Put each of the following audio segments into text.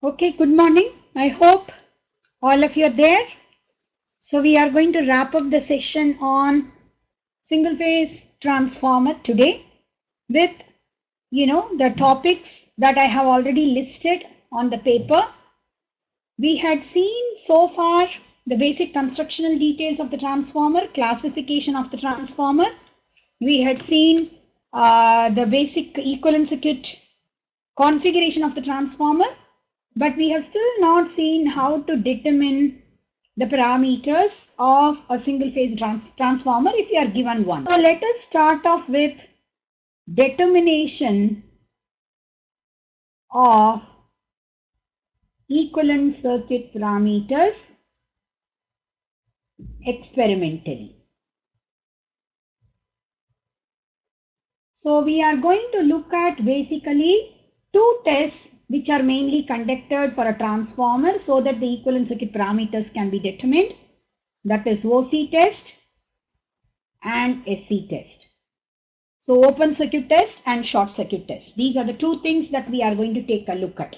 Okay, good morning. I hope all of you are there. So we are going to wrap up the session on single phase transformer today with, the topics that I have already listed on the paper. We had seen so far the basic constructional details of the transformer, classification of the transformer. We had seen the basic equivalent circuit configuration of the transformer, but we have still not seen how to determine the parameters of a single phase transformer if you are given one. So let us start off with determination of equivalent circuit parameters experimentally. So we are going to look at basically two tests which are mainly conducted for a transformer so that the equivalent circuit parameters can be determined. That is OC test and SC test. So open circuit test and short circuit test. These are the two things that we are going to take a look at.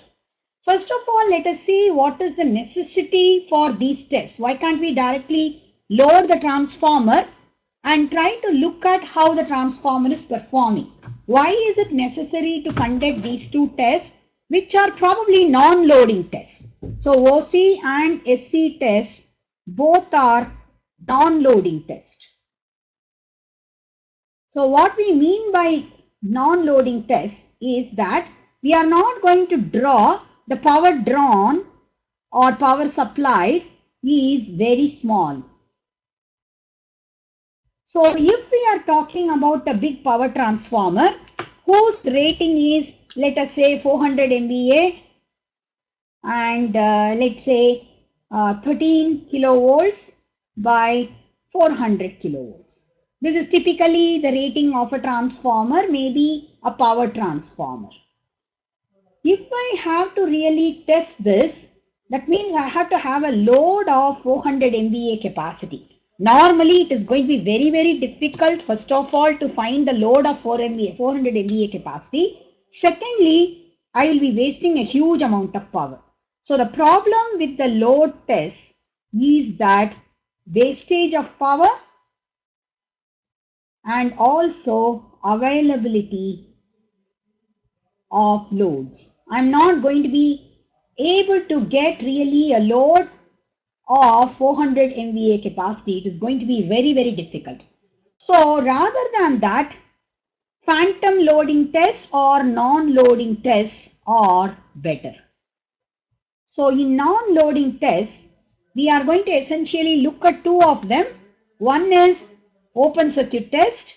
First of all, let us see what is the necessity for these tests. Why can't we directly load the transformer and try to look at how the transformer is performing? Why is it necessary to conduct these two tests, which are probably non-loading tests? So OC and SC tests both are non-loading tests. So what we mean by non-loading tests is that we are not going to draw the power drawn or power supplied is very small. So if we are talking about a big power transformer whose rating is, let us say, 400 MVA and let's say 13 kilovolts by 400 kilovolts. This is typically the rating of a transformer, maybe a power transformer. If I have to really test this, that means I have to have a load of 400 MVA capacity. Normally, it is going to be very, very difficult, first of all, to find the load of 400 MVA capacity. Secondly, I will be wasting a huge amount of power. So the problem with the load test is that wastage of power and also availability of loads. I'm not going to be able to get really a load of 400 MVA capacity. It is going to be very, very difficult. So rather than that, phantom loading tests or non-loading tests are better. So in non-loading tests, we are going to essentially look at two of them. One is open circuit test,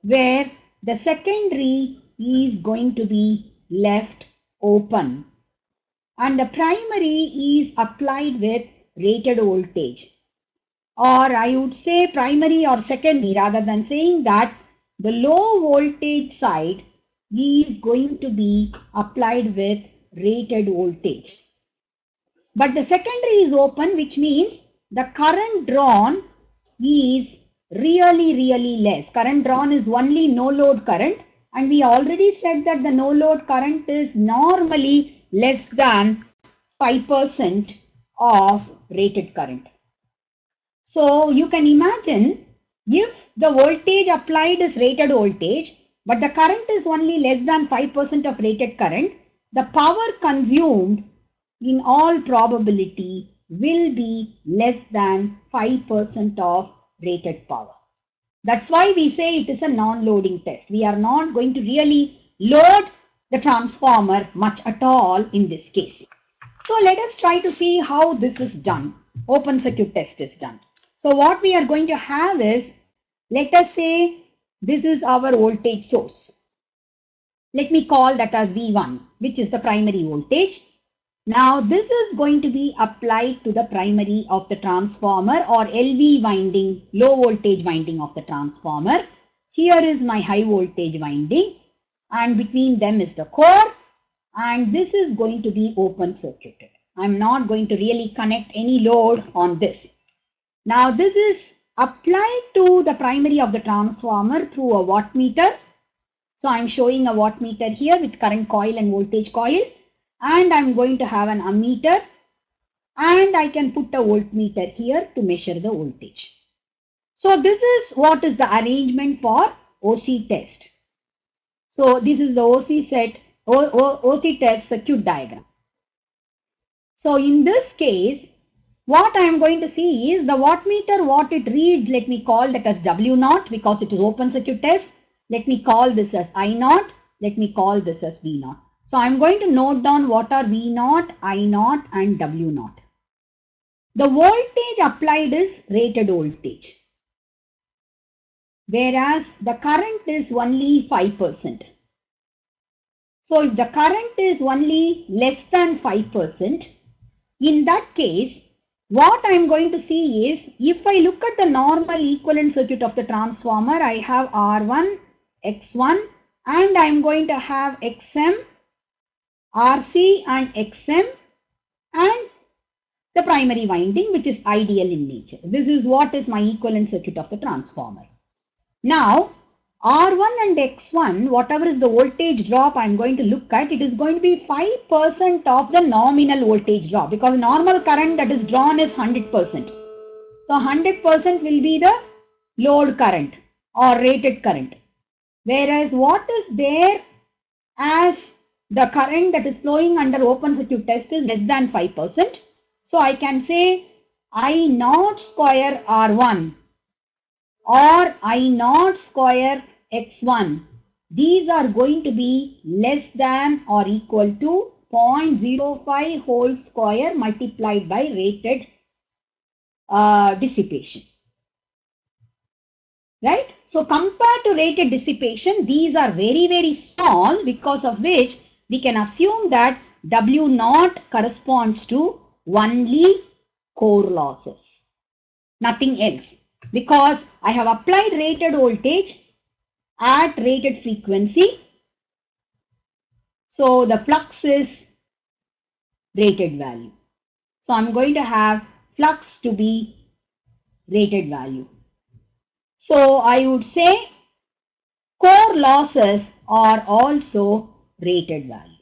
where the secondary is going to be left open and the primary is applied with rated voltage, or I would say primary or secondary, rather than saying that, the low voltage side is going to be applied with rated voltage. But the secondary is open, which means the current drawn is really less. Current drawn is only no load current, and we already said that the no load current is normally less than 5% of rated current. So you can imagine, if the voltage applied is rated voltage, but the current is only less than 5% of rated current, the power consumed in all probability will be less than 5% of rated power. That's why we say it is a non-loading test. We are not going to really load the transformer much at all in this case. So let us try to see how this is done. Open circuit test is done. So what we are going to have is, let us say this is our voltage source. Let me call that as V1, which is the primary voltage. Now this is going to be applied to the primary of the transformer, or LV winding, low voltage winding of the transformer. Here is my high voltage winding, and between them is the core, and this is going to be open circuited. I'm not going to really connect any load on this. Now this is applied to the primary of the transformer through a wattmeter. So I'm showing a wattmeter here with current coil and voltage coil. and I'm going to have an ammeter, and I can put a voltmeter here to measure the voltage. So this is what is the arrangement for OC test. So this is the OC test circuit diagram. So in this case, what I am going to see is the wattmeter, what it reads, let me call that as W0 because it is open circuit test. Let me call this as I0. Let me call this as V0. So I am going to note down what are V0, I0 and W0. The voltage applied is rated voltage, whereas the current is only 5%. So if the current is only less than 5%, in that case, what I am going to see is, if I look at the normal equivalent circuit of the transformer, I have R1, X1, and I am going to have XM, RC and XM, and the primary winding, which is ideal in nature. This is what is my equivalent circuit of the transformer. Now, R1 and X1, whatever is the voltage drop I am going to look at, it is going to be 5% of the nominal voltage drop, because normal current that is drawn is 100%. So 100% will be the load current or rated current. Whereas what is there as the current that is flowing under open circuit test is less than 5%. So I can say I0 square R1 or I0 square X1, these are going to be less than or equal to 0.05 whole square multiplied by rated dissipation. Right? So compared to rated dissipation, these are very, very small, because of which we can assume that W0 corresponds to only core losses, nothing else, because I have applied rated voltage at rated frequency. So the flux is rated value. So I'm going to have flux to be rated value. So I would say core losses are also rated value.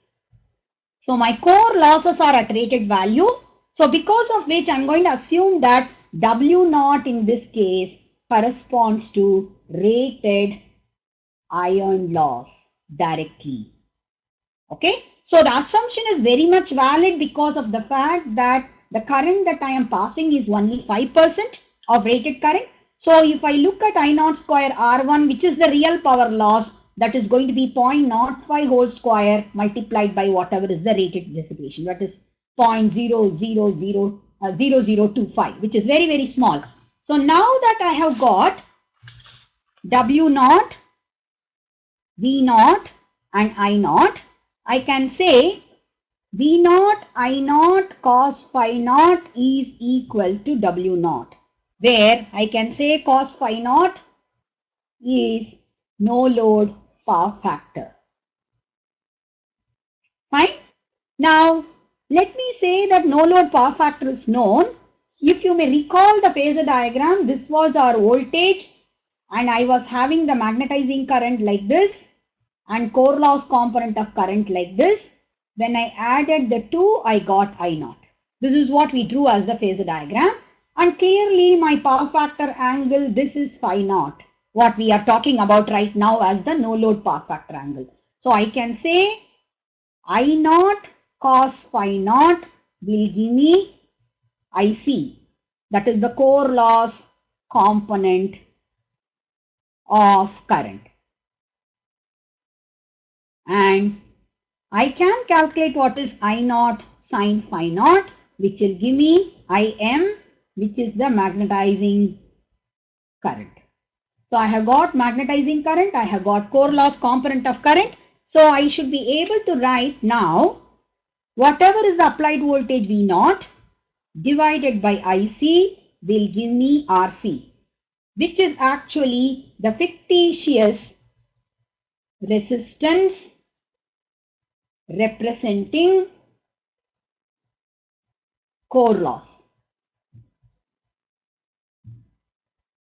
So my core losses are at rated value. So because of which I'm going to assume that W0 in this case corresponds to rated iron loss directly. Okay. So the assumption is very much valid because of the fact that the current that I am passing is only 5% of rated current. So if I look at I0 square R1, which is the real power loss, that is going to be 0.05 whole square multiplied by whatever is the rated dissipation, that is 0.0025, which is very, very small. So now that I have got W0, V0 and I0, I can say V0 I0 cos phi naught is equal to W0, where I can say cos phi naught is no load power factor. Fine. Now, let me say that no load power factor is known. If you may recall the phasor diagram, this was our voltage and I was having the magnetizing current like this and core loss component of current like this. When I added the two, I got I0. This is what we drew as the phasor diagram. And clearly my power factor angle, this is phi naught, what we are talking about right now as the no load power factor angle. So I can say I0 cos phi naught will give me IC, that is the core loss component of current. And I can calculate what is I0 sin phi naught, which will give me Im, which is the magnetizing current. So I have got magnetizing current, I have got core loss component of current. So I should be able to write now whatever is the applied voltage V0 divided by IC will give me RC, which is actually the fictitious resistance representing core loss.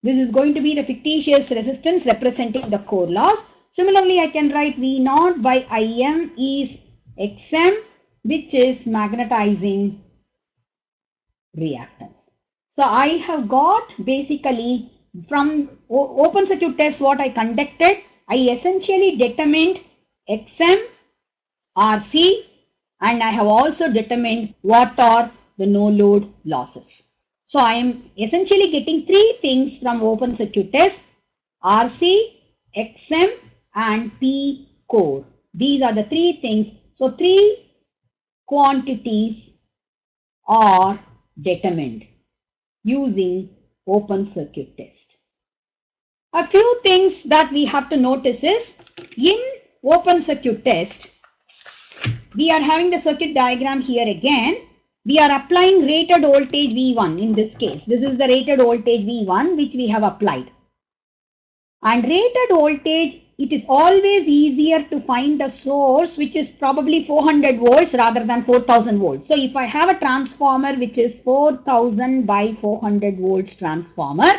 This is going to be the fictitious resistance representing the core loss. Similarly, I can write V0 by Im is Xm, which is magnetizing reactance. So I have got basically from open circuit test what I conducted, I essentially determined XM, RC, and I have also determined what are the no load losses. So I am essentially getting three things from open circuit test: RC, XM, and P core. These are the three things. So three quantities are determined using open circuit test. A few things that we have to notice is in open circuit test, we are having the circuit diagram here again. We are applying rated voltage V1 in this case. This is the rated voltage V1 which we have applied. And rated voltage, it is always easier to find a source which is probably 400 volts rather than 4000 volts. So if I have a transformer which is 4000 by 400 volts transformer,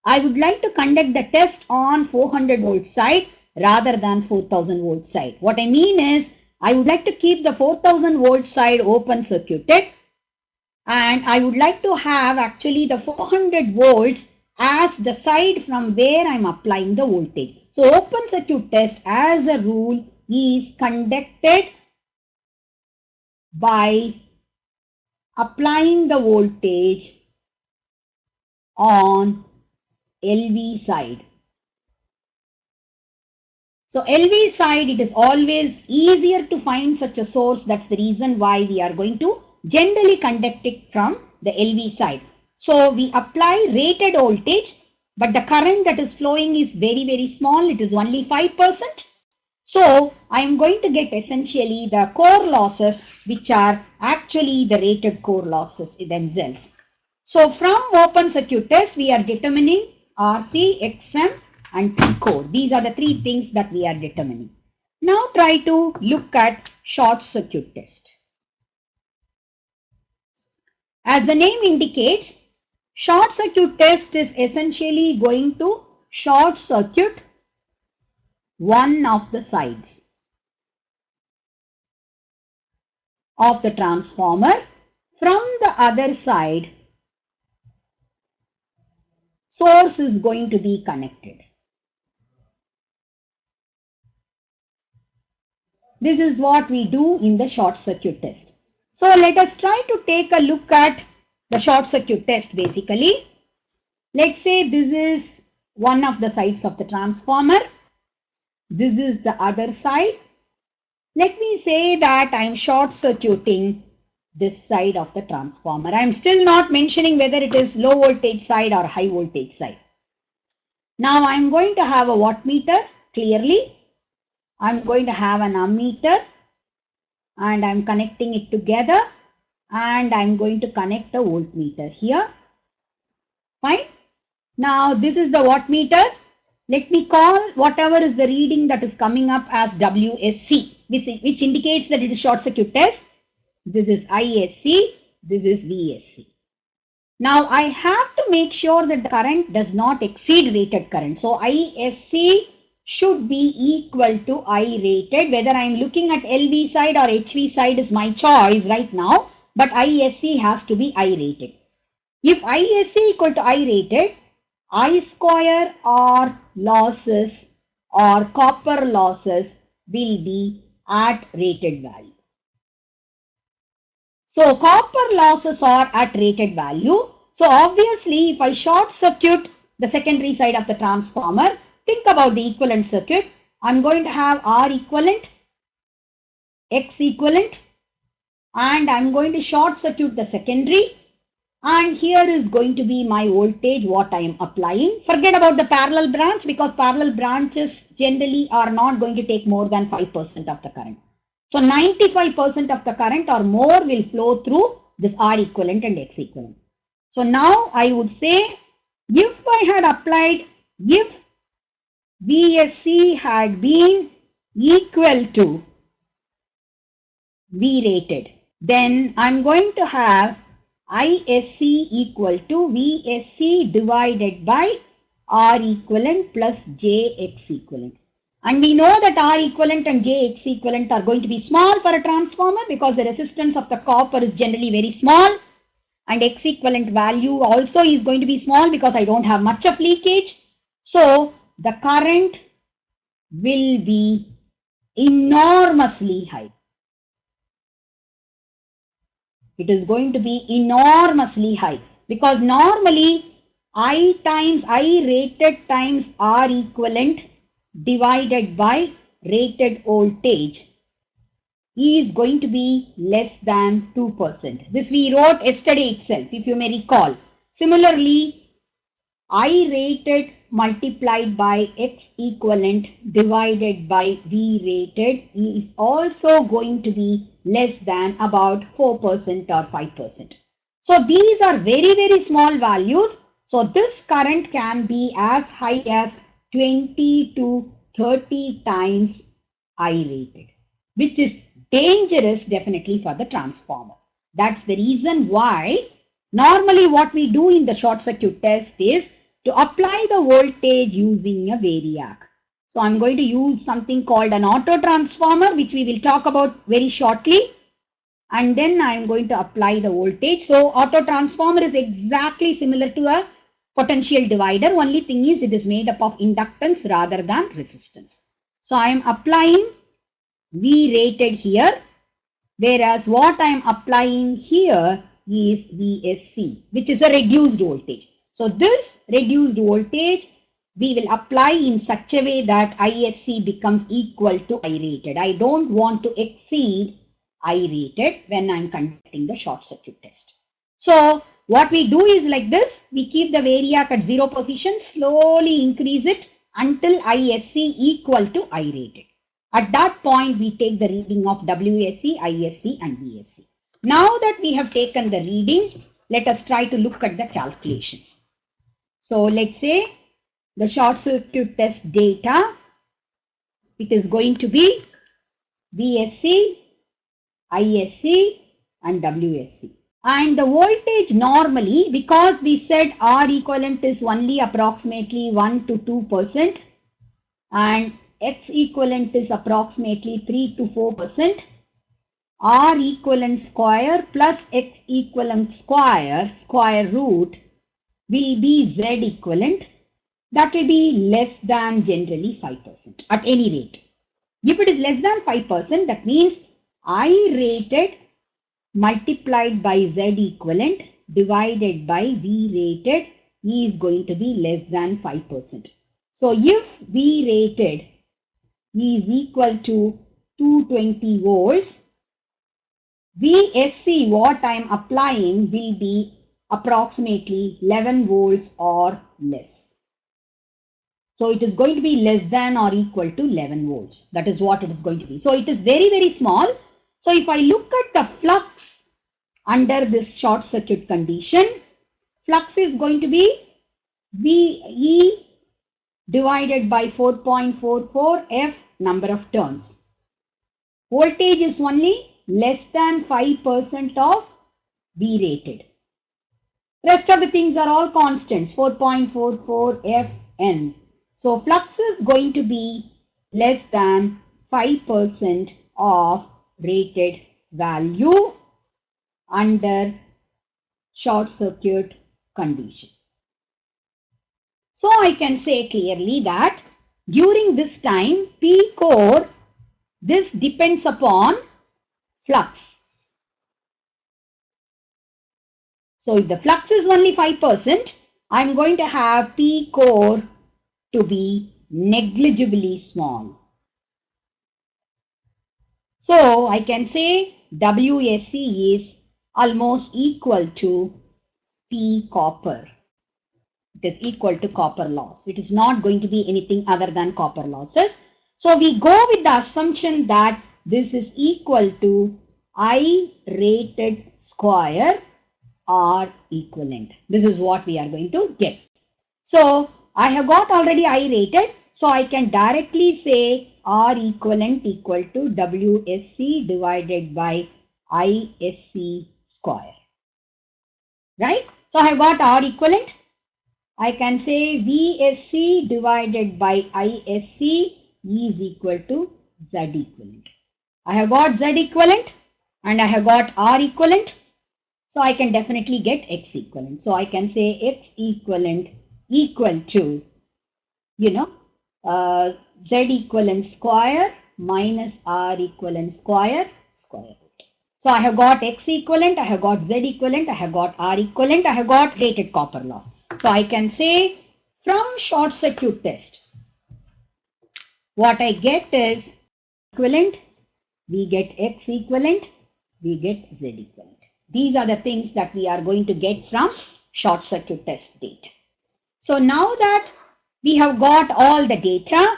I would like to conduct the test on 400 volt side rather than 4000 volt side. What I mean is, I would like to keep the 4000 volt side open circuited, and I would like to have actually the 400 volts as the side from where I am applying the voltage. So open circuit test as a rule is conducted by applying the voltage on LV side. So LV side, it is always easier to find such a source. That's the reason why we are going to generally conduct it from the LV side. So we apply rated voltage, but the current that is flowing is very, very small. It is only 5%. So I am going to get essentially the core losses, which are actually the rated core losses themselves. So from open circuit test, we are determining RC, XM, and P core. These are the three things that we are determining. Now try to look at short circuit test. As the name indicates, short circuit test is essentially going to short circuit one of the sides of the transformer. From the other side, source is going to be connected. This is what we do in the short circuit test. So let us try to take a look at the short circuit test basically. Let's say this is one of the sides of the transformer. This is the other side. Let me say that I am short circuiting this side of the transformer. I am still not mentioning whether it is low voltage side or high voltage side. Now I am going to have a wattmeter clearly. I am going to have an ammeter and I am connecting it together, and I am going to connect a voltmeter here. Fine. Now this is the wattmeter. Let me call whatever is the reading that is coming up as WSC, which indicates that it is short circuit test. This is ISC, this is VSC. Now I have to make sure that the current does not exceed rated current. So ISC should be equal to I rated. Whether I am looking at LV side or HV side is my choice right now, but ISC has to be I rated. If ISC equal to I rated, I square or losses or copper losses will be at rated value. So copper losses are at rated value. So obviously if I short circuit the secondary side of the transformer, think about the equivalent circuit. I'm going to have R equivalent, X equivalent, and I'm going to short circuit the secondary. And here is going to be my voltage, what I am applying. Forget about the parallel branch, because parallel branches generally are not going to take more than 5% of the current. So 95% of the current or more will flow through this R equivalent and X equivalent. So now I would say, if I had applied, if VSC had been equal to V rated, then I'm going to have ISC equal to VSC divided by R equivalent plus JX equivalent. And we know that R equivalent and Jx equivalent are going to be small for a transformer because the resistance of the copper is generally very small. And X equivalent value also is going to be small because I don't have much of leakage. So the current will be enormously high. It is going to be enormously high because normally I rated times R equivalent divided by rated voltage is going to be less than 2%. This we wrote yesterday itself, if you may recall. Similarly, I rated multiplied by X equivalent divided by V rated is also going to be less than about 4% or 5%. So these are very, very small values. So this current can be as high as 20 to 30 times I rated, which is dangerous definitely for the transformer. That's the reason why normally what we do in the short circuit test is to apply the voltage using a variac. So I'm going to use something called an auto transformer, which we will talk about very shortly. And then I'm going to apply the voltage. So auto transformer is exactly similar to a potential divider. Only thing is it is made up of inductance rather than resistance. So I am applying V rated here, whereas what I am applying here is VSC, which is a reduced voltage. So this reduced voltage we will apply in such a way that ISC becomes equal to I rated. I don't want to exceed I rated when I'm conducting the short circuit test. So what we do is like this, we keep the variac at 0 position, slowly increase it until ISC equal to I rated. At that point, we take the reading of WSC, ISC and VSC. Now that we have taken the reading, let us try to look at the calculations. So let's say the short circuit test data, it is going to be VSC, ISC and WSC. And the voltage normally, because we said R equivalent is only approximately 1 to 2% and X equivalent is approximately 3 to 4%, R equivalent square plus X equivalent square root will be Z equivalent. That will be less than generally 5% at any rate. If it is less than 5%, that means I rated multiplied by Z equivalent divided by V rated is going to be less than 5%. So if V rated is equal to 220 volts, VSC what I am applying will be approximately 11 volts or less. So it is going to be less than or equal to 11 volts. That is what it is going to be. So it is very, very small. So if I look at the flux under this short circuit condition, flux is going to be VE divided by 4.44 F number of turns. Voltage is only less than 5% of V rated. Rest of the things are all constants, 4.44 Fn. So flux is going to be less than 5% of rated value under short circuit condition. So I can say clearly that during this time P core, this depends upon flux. So if the flux is only 5%, I'm going to have P core to be negligibly small. So I can say WSC is almost equal to P copper. It is equal to copper loss. It is not going to be anything other than copper losses. So we go with the assumption that this is equal to I rated square R equivalent. This is what we are going to get. So I have got already I rated. So I can directly say R equivalent equal to WSC divided by ISC square. Right? So I have got R equivalent. I can say VSC divided by ISC is equal to Z equivalent. I have got Z equivalent and I have got R equivalent. So I can definitely get X equivalent. So I can say X equivalent equal to, Z equivalent square minus R equivalent square root. So I have got X equivalent, I have got Z equivalent, I have got R equivalent, I have got rated copper loss. So I can say from short circuit test, what I get is equivalent, we get X equivalent, we get Z equivalent. These are the things that we are going to get from short circuit test data. So now that we have got all the data,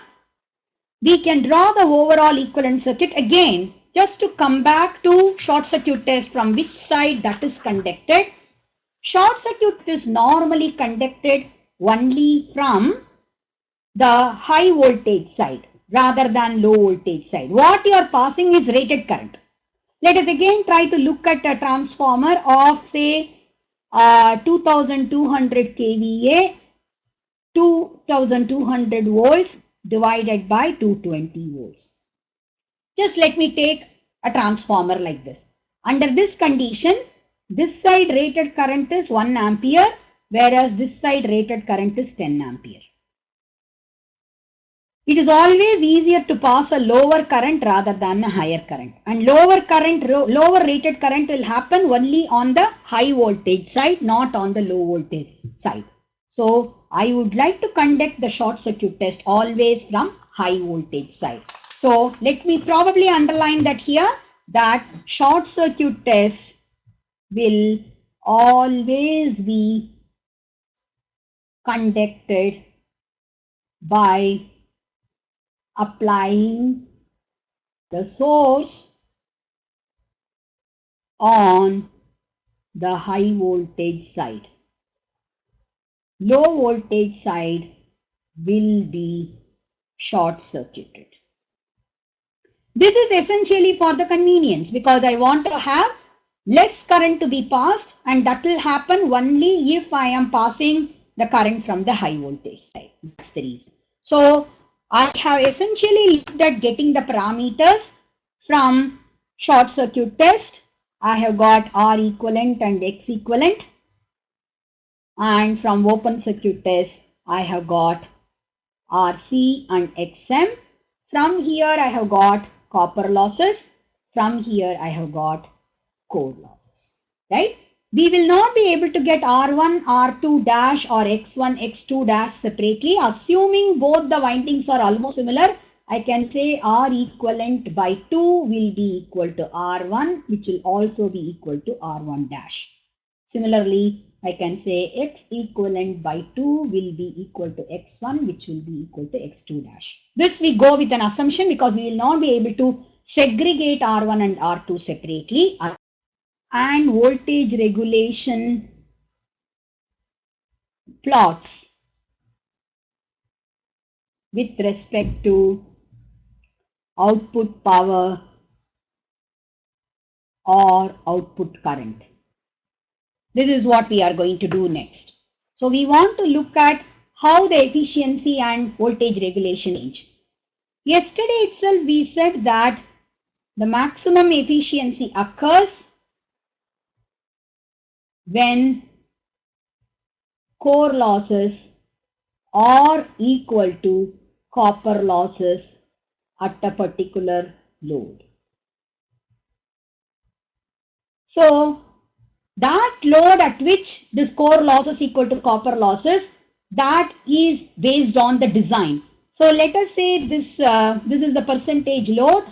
we can draw the overall equivalent circuit again. Just to come back to short circuit test, from which side that is conducted. Short circuit is normally conducted only from the high voltage side rather than low voltage side. What you are passing is rated current. Let us again try to look at a transformer of say 2200 kVA, 2200 volts divided by 220 volts. Just let me take a transformer like this. Under this condition, this side rated current is 1 ampere, whereas this side rated current is 10 ampere. It is always easier to pass a lower current rather than a higher current. And lower rated current will happen only on the high voltage side, not on the low voltage side. So I would like to conduct the short circuit test always from high voltage side. So let me probably underline that here, that short circuit test will always be conducted by applying the source on the high voltage side. Low voltage side will be short circuited. This is essentially for the convenience, because I want to have less current to be passed, and that will happen only if I am passing the current from the high voltage side. That's the reason. So I have essentially looked at getting the parameters from short circuit test. I have got R equivalent and X equivalent, and from open circuit test I have got RC and XM. From here I have got copper losses. From here I have got core losses, right? We will not be able to get R1, R2 dash or X1, X2 dash separately. Assuming both the windings are almost similar, I can say R equivalent by 2 will be equal to R1, which will also be equal to R1 dash. Similarly, I can say X equivalent by 2 will be equal to X1, which will be equal to X2 dash. This we go with an assumption, because we will not be able to segregate R1 and R2 separately. And voltage regulation plots with respect to output power or output current. This is what we are going to do next. So we want to look at how the efficiency and voltage regulation change. Yesterday itself we said that the maximum efficiency occurs when core losses are equal to copper losses at a particular load. So that load at which this core loss is equal to copper losses, that is based on the design. So let us say this is the percentage load.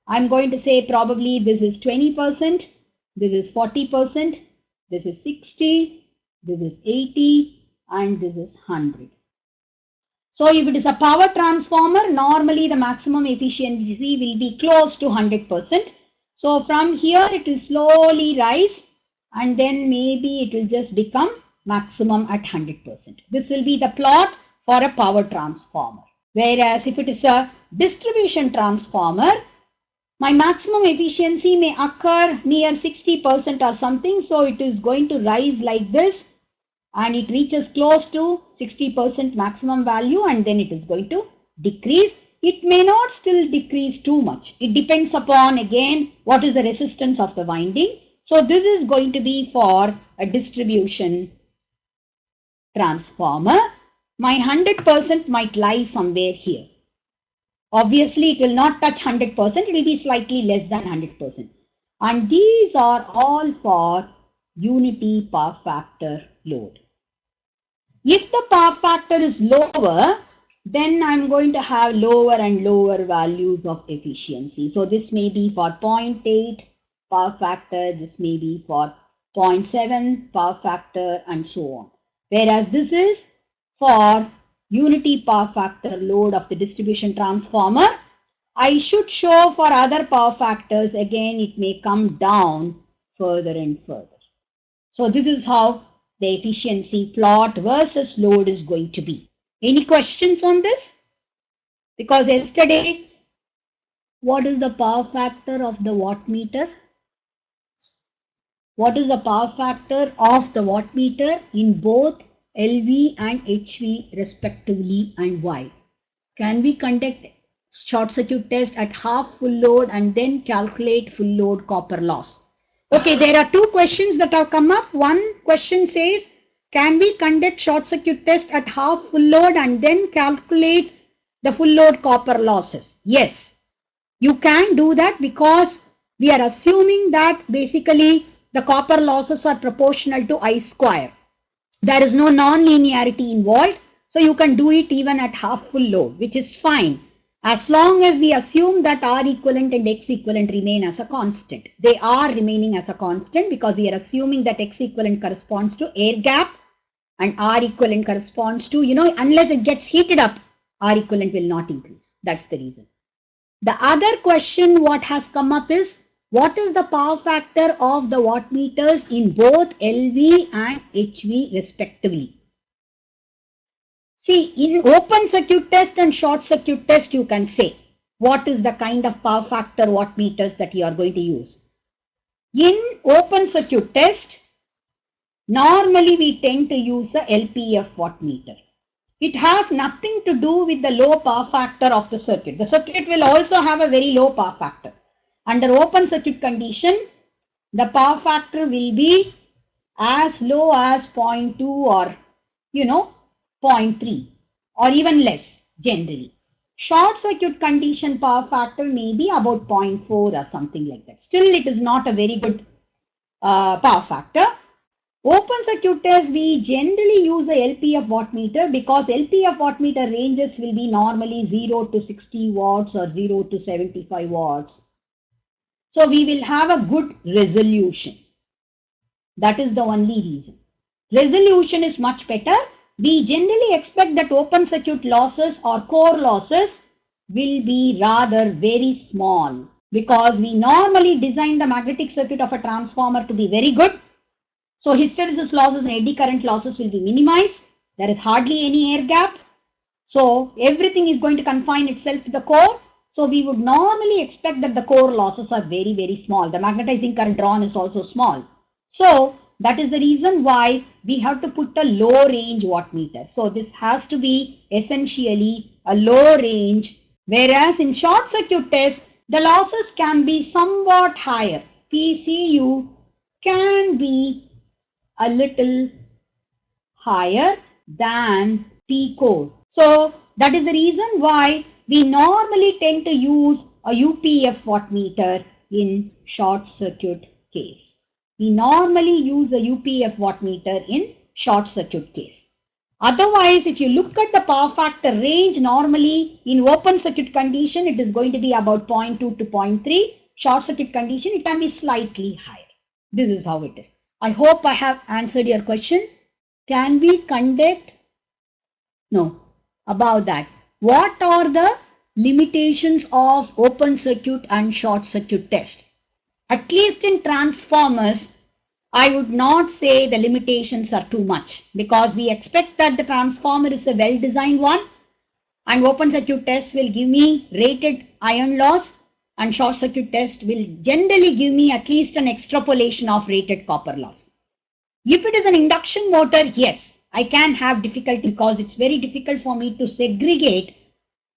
I'm going to say probably this is 20%, this is 40%, this is 60, this is 80, and this is 100. So if it is a power transformer, normally the maximum efficiency will be close to 100%. So from here it will slowly rise, and then maybe it will just become maximum at 100%. This will be the plot for a power transformer. Whereas if it is a distribution transformer, my maximum efficiency may occur near 60% or something. So it is going to rise like this, and it reaches close to 60% maximum value, and then it is going to decrease. it may not still decrease too much. It depends upon, again, what is the resistance of the winding. So this is going to be for a distribution transformer. My 100% might lie somewhere here. Obviously, it will not touch 100%. It will be slightly less than 100%. And these are all for unity power factor load. If the power factor is lower, then I'm going to have lower and lower values of efficiency. So this may be for 0.8 power factor, this may be for 0.7 power factor, and so on. Whereas this is for unity power factor load of the distribution transformer. I should show for other power factors, again, it may come down further and further. So this is how the efficiency plot versus load is going to be. Any questions on this? Because yesterday, what is the power factor of the wattmeter? What is the power factor of the wattmeter in both LV and HV respectively, and why? Can we conduct short circuit test at half full load and then calculate full load copper loss? Okay, there are two questions that have come up. One question says, can we conduct short circuit test at half full load and then calculate the full load copper losses? Yes, you can do that, because we are assuming that basically the copper losses are proportional to I square. There is no non-linearity involved. So you can do it even at half full load, which is fine, as long as we assume that R equivalent and X equivalent remain as a constant. They are remaining as a constant because we are assuming that X equivalent corresponds to air gap and R equivalent corresponds to, unless it gets heated up, R equivalent will not increase. That's the reason. The other question what has come up is, what is the power factor of the wattmeters in both LV and HV respectively? See, in open circuit test and short circuit test, you can say what is the kind of power factor wattmeters that you are going to use. In open circuit test, normally we tend to use a LPF wattmeter. It has nothing to do with the low power factor of the circuit. The circuit will also have a very low power factor. Under open circuit condition, the power factor will be as low as 0.2 or 0.3 or even less generally. Short circuit condition power factor may be about 0.4 or something like that. Still, it is not a very good power factor. Open circuit test, we generally use a LPF wattmeter because LPF wattmeter ranges will be normally 0 to 60 watts or 0 to 75 watts. So we will have a good resolution. That is the only reason. Resolution is much better. We generally expect that open circuit losses or core losses will be rather very small because we normally design the magnetic circuit of a transformer to be very good. So hysteresis losses and eddy current losses will be minimized. There is hardly any air gap. So everything is going to confine itself to the core. So we would normally expect that the core losses are very, very small. The magnetizing current drawn is also small. So that is the reason why we have to put a low range wattmeter. So this has to be essentially a low range, whereas in short circuit test, the losses can be somewhat higher. PCU can be a little higher than P core. So that is the reason why we normally tend to use a UPF wattmeter in short circuit case. We normally use a UPF wattmeter in short circuit case. Otherwise, if you look at the power factor range, normally in open circuit condition, it is going to be about 0.2 to 0.3. Short circuit condition, it can be slightly higher. This is how it is. I hope I have answered your question. Can we conduct? No, about that. What are the limitations of open circuit and short circuit test? At least in transformers, I would not say the limitations are too much because we expect that the transformer is a well-designed one and open circuit test will give me rated iron loss and short circuit test will generally give me at least an extrapolation of rated copper loss. If it is an induction motor, yes, I can have difficulty because it's very difficult for me to segregate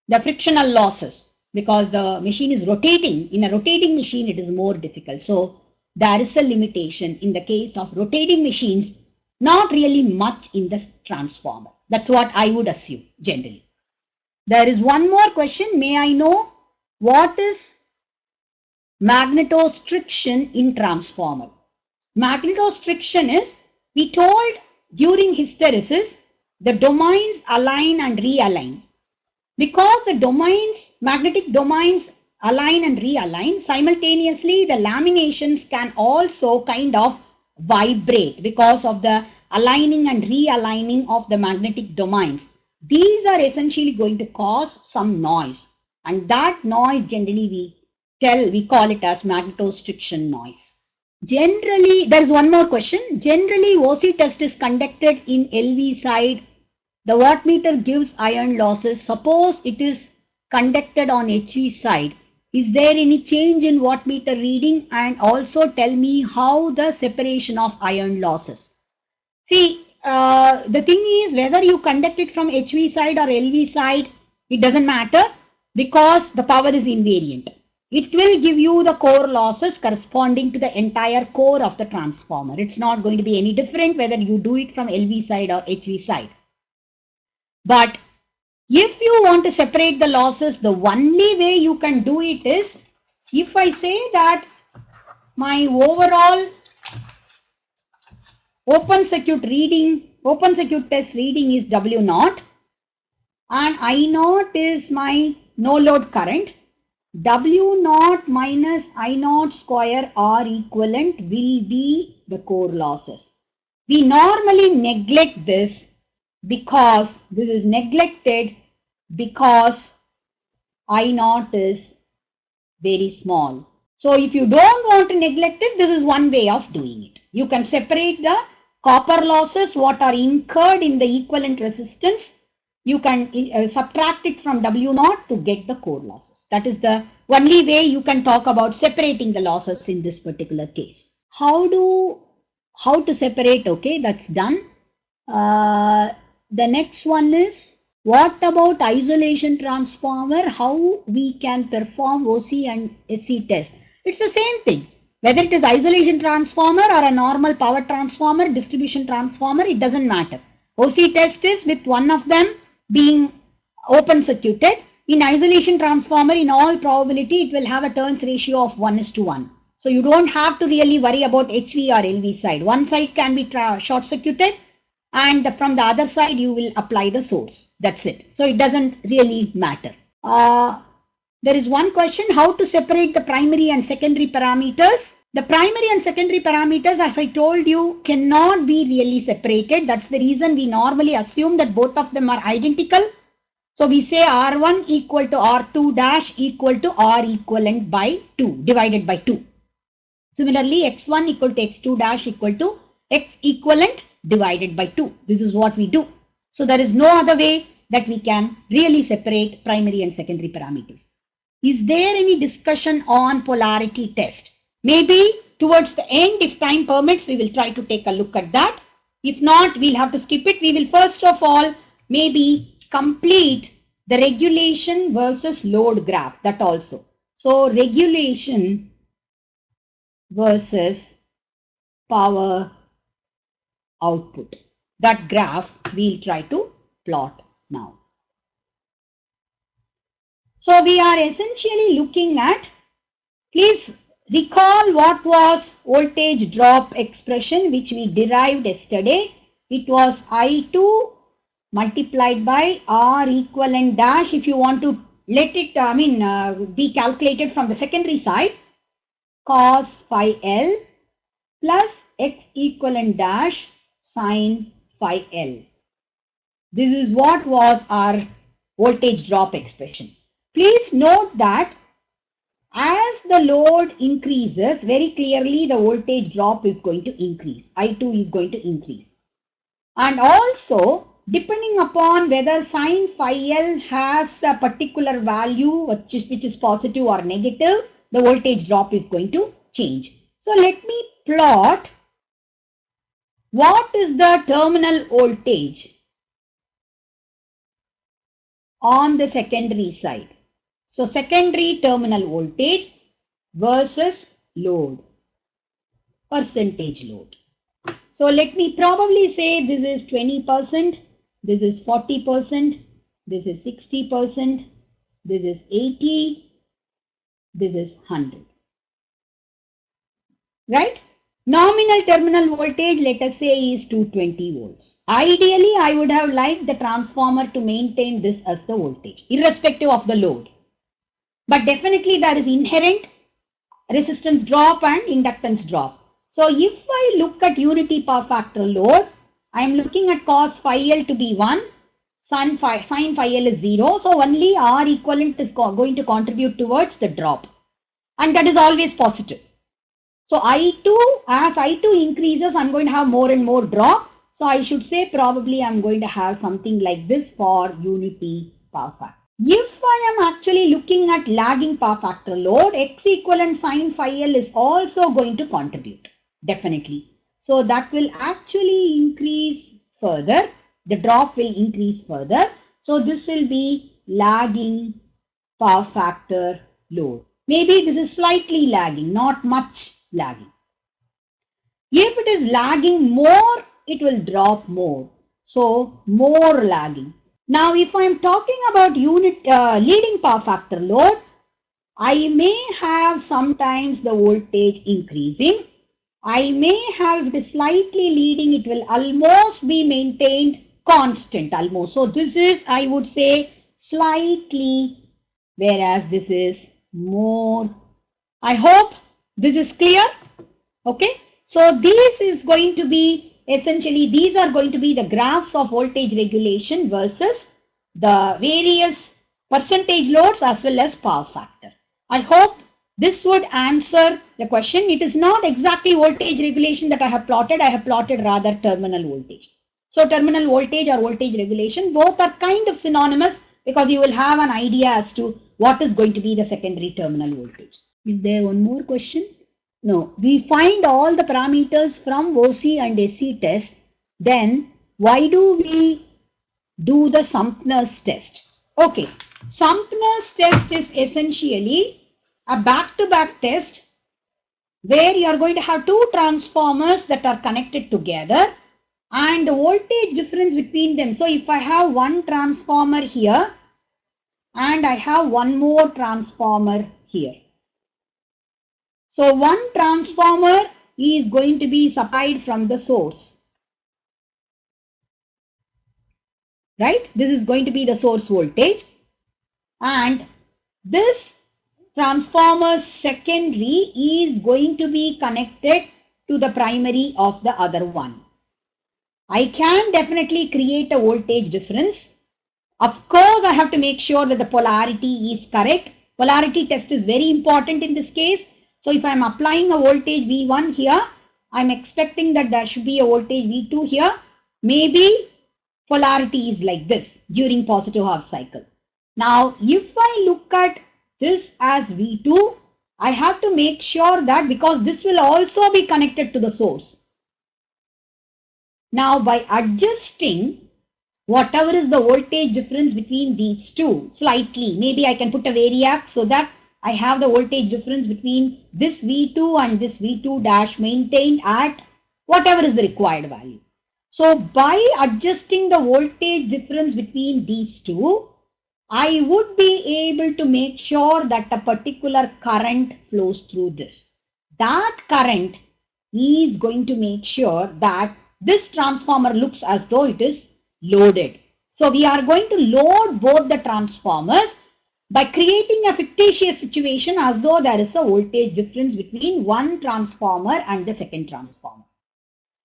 the frictional losses, because the machine is rotating. In a rotating machine, it is more difficult. So there is a limitation in the case of rotating machines, not really much in the transformer. That's what I would assume generally. There is one more question. May I know what is magnetostriction in transformer? Magnetostriction is, we told during hysteresis, the domains align and realign. Because the domains, magnetic domains align and realign, simultaneously the laminations can also kind of vibrate because of the aligning and realigning of the magnetic domains. These are essentially going to cause some noise, and that noise generally we call it as magnetostriction noise. Generally, there is one more question. Generally, OC test is conducted in LV side. The wattmeter gives iron losses. Suppose it is conducted on HV side. Is there any change in wattmeter reading? And also tell me how the separation of iron losses. See, the thing is, whether you conduct it from HV side or LV side, it doesn't matter because the power is invariant. It will give you the core losses corresponding to the entire core of the transformer. It's not going to be any different whether you do it from LV side or HV side. But if you want to separate the losses, the only way you can do it is, if I say that my overall open circuit test reading is W0 and I0 is my no load current, W0 minus I0 square R equivalent will be the core losses. We normally neglect this because this is neglected because I0 is very small. So if you don't want to neglect it, this is one way of doing it. You can separate the copper losses, what are incurred in the equivalent resistance. You can subtract it from W0 to get the core losses. That is the only way you can talk about separating the losses in this particular case. How to separate? Okay, that's done. The next one is, what about isolation transformer? How we can perform OC and SC test? It's the same thing. Whether it is isolation transformer or a normal power transformer, distribution transformer, it doesn't matter. OC test is with one of them being open circuited. In isolation transformer, in all probability, it will have a turns ratio of 1:1. So you don't have to really worry about HV or LV side. One side can be short circuited and from the other side you will apply the source. That's it. So it doesn't really matter. There is one question, how to separate the primary and secondary parameters. The primary and secondary parameters, as I told you, cannot be really separated. That's the reason we normally assume that both of them are identical. So we say R1 equal to R2 dash equal to R equivalent by 2 divided by 2. Similarly, X1 equal to X2 dash equal to X equivalent divided by 2. This is what we do. So there is no other way that we can really separate primary and secondary parameters. Is there any discussion on polarity test? Maybe towards the end, if time permits, we will try to take a look at that. If not, we'll have to skip it. We will first of all maybe complete the regulation versus load graph, that also. So regulation versus power output. That graph we'll try to plot now. So we are essentially looking at, please recall what was voltage drop expression which we derived yesterday. It was I2 multiplied by R equivalent dash. If you want to let it, be calculated from the secondary side, cos phi L plus X equivalent dash sin phi L. This is what was our voltage drop expression. Please note that as the load increases, very clearly the voltage drop is going to increase. I2 is going to increase. And also, depending upon whether sin phi L has a particular value which is positive or negative, the voltage drop is going to change. So let me plot what is the terminal voltage on the secondary side. So secondary terminal voltage versus load, percentage load. So let me probably say this is 20%, this is 40%, this is 60%, this is 80, this is 100. Right? Nominal terminal voltage, let us say, is 220 volts. Ideally, I would have liked the transformer to maintain this as the voltage, irrespective of the load. But definitely there is inherent resistance drop and inductance drop. So if I look at unity power factor load, I am looking at cos phi L to be 1, sin phi L is 0. So only R equivalent is going to contribute towards the drop. And that is always positive. So I2, as I2 increases, I'm going to have more and more drop. So I should say probably I'm going to have something like this for unity power factor. If I am actually looking at lagging power factor load, X equivalent sin phi L is also going to contribute, definitely. So that will actually increase further. The drop will increase further. So this will be lagging power factor load. Maybe this is slightly lagging, not much lagging. If it is lagging more, it will drop more. So more lagging. Now, if I am talking about leading power factor load, I may have sometimes the voltage increasing. I may have, if it is slightly leading, it will almost be maintained constant, almost. So this is, I would say, slightly, whereas this is more. I hope this is clear. Okay. So this is going to be essentially, these are going to be the graphs of voltage regulation versus the various percentage loads as well as power factor. I hope this would answer the question. It is not exactly voltage regulation that I have plotted rather terminal voltage. So terminal voltage or voltage regulation, both are kind of synonymous because you will have an idea as to what is going to be the secondary terminal voltage. Is there one more question? No, we find all the parameters from OC and SC test. Then why do we do the Sumpner's test? Okay, Sumpner's test is essentially a back-to-back test where you are going to have two transformers that are connected together and the voltage difference between them. So if I have one transformer here and I have one more transformer here. So one transformer is going to be supplied from the source, right? This is going to be the source voltage, and this transformer's secondary is going to be connected to the primary of the other one. I can definitely create a voltage difference. Of course, I have to make sure that the polarity is correct. Polarity test is very important in this case. So if I am applying a voltage V1 here, I am expecting that there should be a voltage V2 here. Maybe polarity is like this during positive half cycle. Now, if I look at this as V2, I have to make sure that because this will also be connected to the source. Now, by adjusting whatever is the voltage difference between these two slightly, maybe I can put a variac so that I have the voltage difference between this V2 and this V2 dash maintained at whatever is the required value. So by adjusting the voltage difference between these two, I would be able to make sure that a particular current flows through this. That current is going to make sure that this transformer looks as though it is loaded. So we are going to load both the transformers by creating a fictitious situation as though there is a voltage difference between one transformer and the second transformer.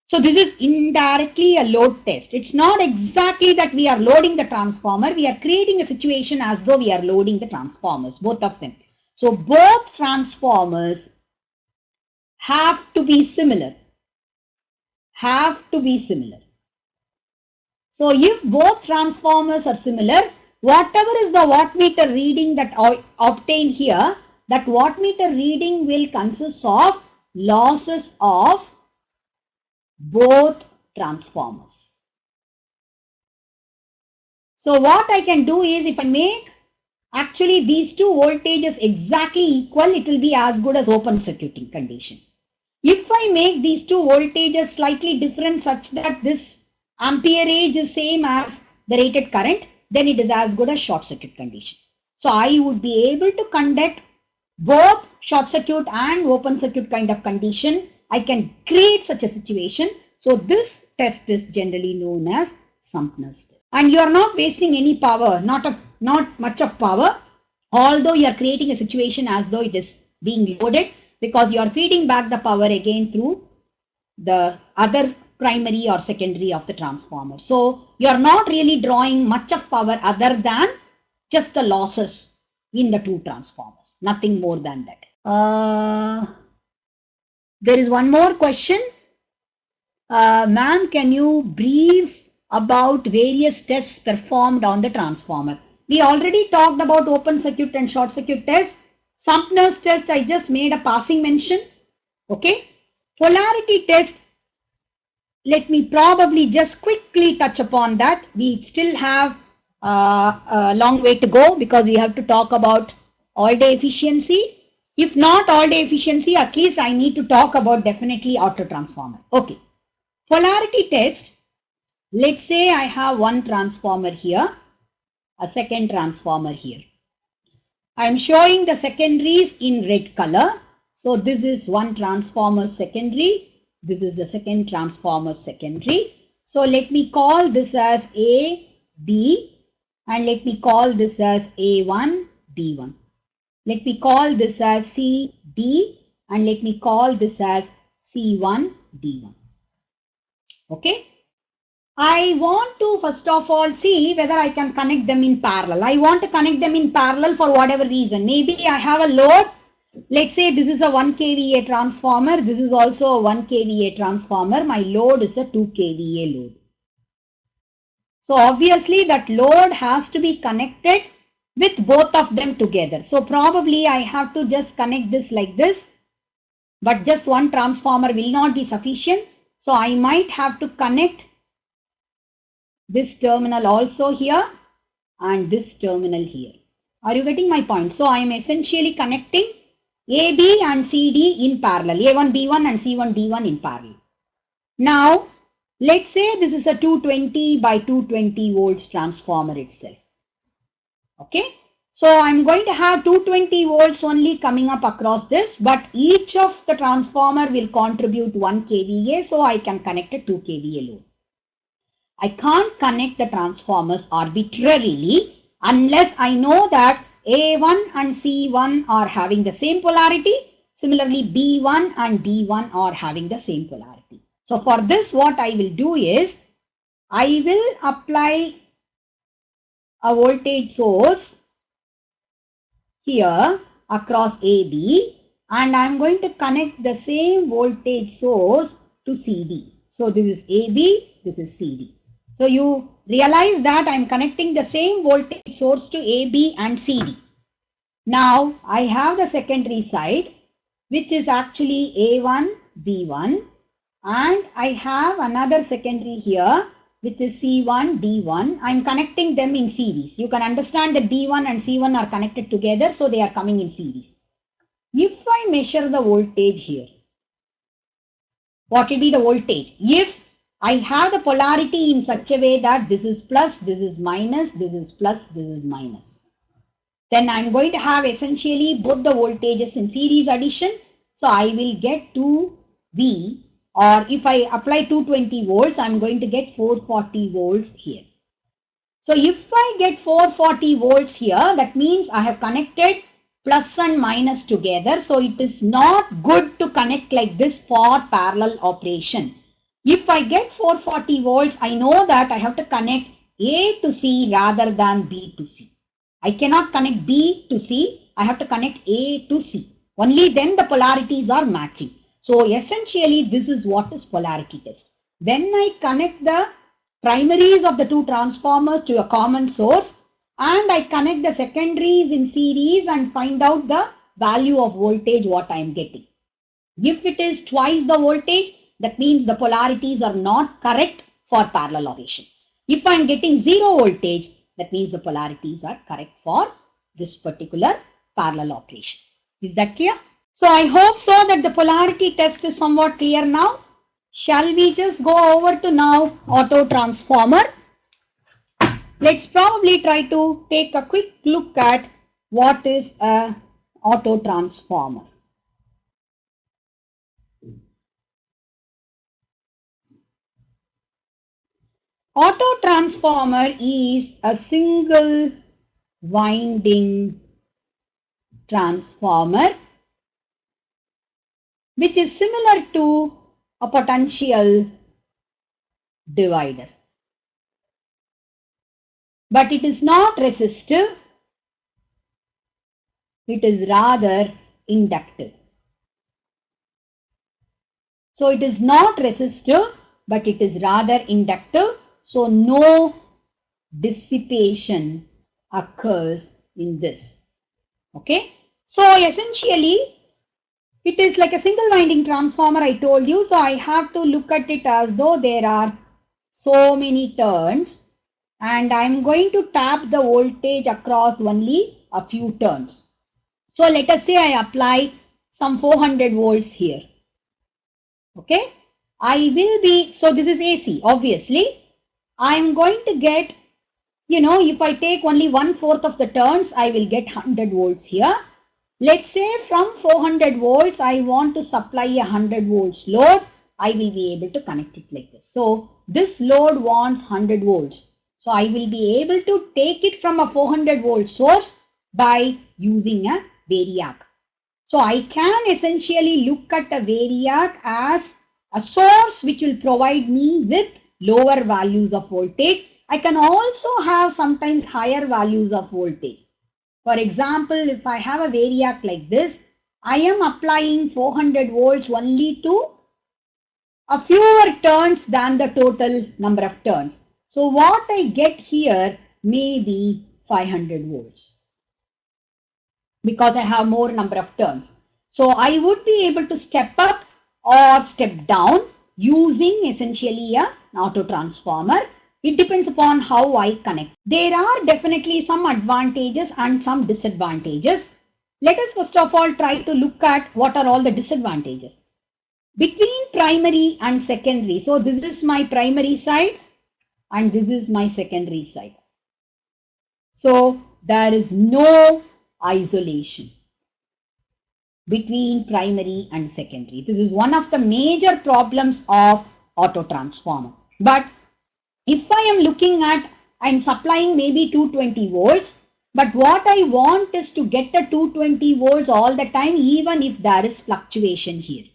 So this is indirectly a load test. It's not exactly that we are loading the transformer. We are creating a situation as though we are loading the transformers, both of them. So both transformers have to be similar. So if both transformers are similar, whatever is the wattmeter reading that I obtain here, that wattmeter reading will consist of losses of both transformers. So what I can do is, if I make actually these two voltages exactly equal, it will be as good as open circuiting condition. If I make these two voltages slightly different such that this amperage is same as the rated current, then it is as good as short circuit condition. So I would be able to conduct both short circuit and open circuit kind of condition. I can create such a situation. So this test is generally known as Sumner's test. And you are not wasting any power, not much of power, although you are creating a situation as though it is being loaded, because you are feeding back the power again through the other primary or secondary of the transformer. So you are not really drawing much of power other than just the losses in the two transformers, nothing more than that. There is one more question. Ma'am, can you brief about various tests performed on the transformer? We already talked about open circuit and short circuit tests. Sumner's test, I just made a passing mention. Okay. Polarity test, let me probably just quickly touch upon that. We still have a long way to go because we have to talk about all day efficiency. If not all day efficiency, at least I need to talk about definitely auto transformer. Okay. Polarity test. Let's say I have one transformer here, a second transformer here. I am showing the secondaries in red color. So this is one transformer secondary. This is the second transformer secondary. So let me call this as A, B, and let me call this as A1, B1. Let me call this as C, D, and let me call this as C1, D1. Okay. I want to first of all see whether I can connect them in parallel. I want to connect them in parallel for whatever reason. Maybe I have a load. Let's say this is a 1 kVA transformer. This is also a 1 kVA transformer. My load is a 2 kVA load. So obviously that load has to be connected with both of them together. So probably I have to just connect this like this. But just one transformer will not be sufficient. So I might have to connect this terminal also here and this terminal here. Are you getting my point? So I am essentially connecting AB and CD in parallel, A1, B1 and C1, D1 in parallel. Now, let's say this is a 220 by 220 volts transformer itself. Okay. So I'm going to have 220 volts only coming up across this, but each of the transformer will contribute 1 kVA. So I can connect a 2 kVA load. I can't connect the transformers arbitrarily unless I know that A1 and C1 are having the same polarity. Similarly, B1 and D1 are having the same polarity. So for this, what I will do is, I will apply a voltage source here across AB, and I'm going to connect the same voltage source to CD. So this is AB, this is CD. So you realize that I'm connecting the same voltage source to AB and CD. Now I have the secondary side, which is actually A1, B1, and I have another secondary here, which is C1, D1. I'm connecting them in series. You can understand that B1 and C1 are connected together, so they are coming in series. If I measure the voltage here, what will be the voltage? If I have the polarity in such a way that this is plus, this is minus, this is plus, this is minus, then I'm going to have essentially both the voltages in series addition. So I will get 2V, or if I apply 220 volts, I'm going to get 440 volts here. So if I get 440 volts here, that means I have connected plus and minus together. So it is not good to connect like this for parallel operation. If I get 440 volts, I know that I have to connect A to C rather than B to C. I cannot connect B to C. I have to connect A to C. Only then the polarities are matching. So essentially, this is what is polarity test. When I connect the primaries of the two transformers to a common source, and I connect the secondaries in series and find out the value of voltage what I am getting. If it is twice the voltage, that means the polarities are not correct for parallel operation. If I am getting 0 voltage, That means the polarities are correct for this particular parallel operation. Is that clear? So I hope so that the polarity test is somewhat clear now. Shall we just go over to now auto transformer? Let's probably try to take a quick look at what is a auto transformer. Auto transformer is a single winding transformer which is similar to a potential divider. But it is not resistive, it is rather inductive. So it is not resistive, but it is rather inductive. So no dissipation occurs in this. Okay. So essentially, it is like a single winding transformer, I told you. So I have to look at it as though there are so many turns, and I'm going to tap the voltage across only a few turns. So let us say I apply some 400 volts here. Okay, I will be, so this is AC, obviously. I'm going to get, if I take only 1/4 of the turns, I will get 100 volts here. Let's say from 400 volts, I want to supply a 100 volts load. I will be able to connect it like this. So this load wants 100 volts. So I will be able to take it from a 400 volt source by using a variac. So I can essentially look at a variac as a source which will provide me with lower values of voltage. I can also have sometimes higher values of voltage. For example, if I have a variac like this, I am applying 400 volts only to a fewer turns than the total number of turns. So what I get here may be 500 volts because I have more number of turns. So I would be able to step up or step down using essentially an auto transformer. It depends upon how I connect. There are definitely some advantages and some disadvantages. Let us first of all try to look at what are all the disadvantages. Between primary and secondary, so this is my primary side and this is my secondary side. So there is no isolation between primary and secondary. This is one of the major problems of auto transformer. But if I am looking at, I'm supplying maybe 220 volts, but what I want is to get the 220 volts all the time, even if there is fluctuation here.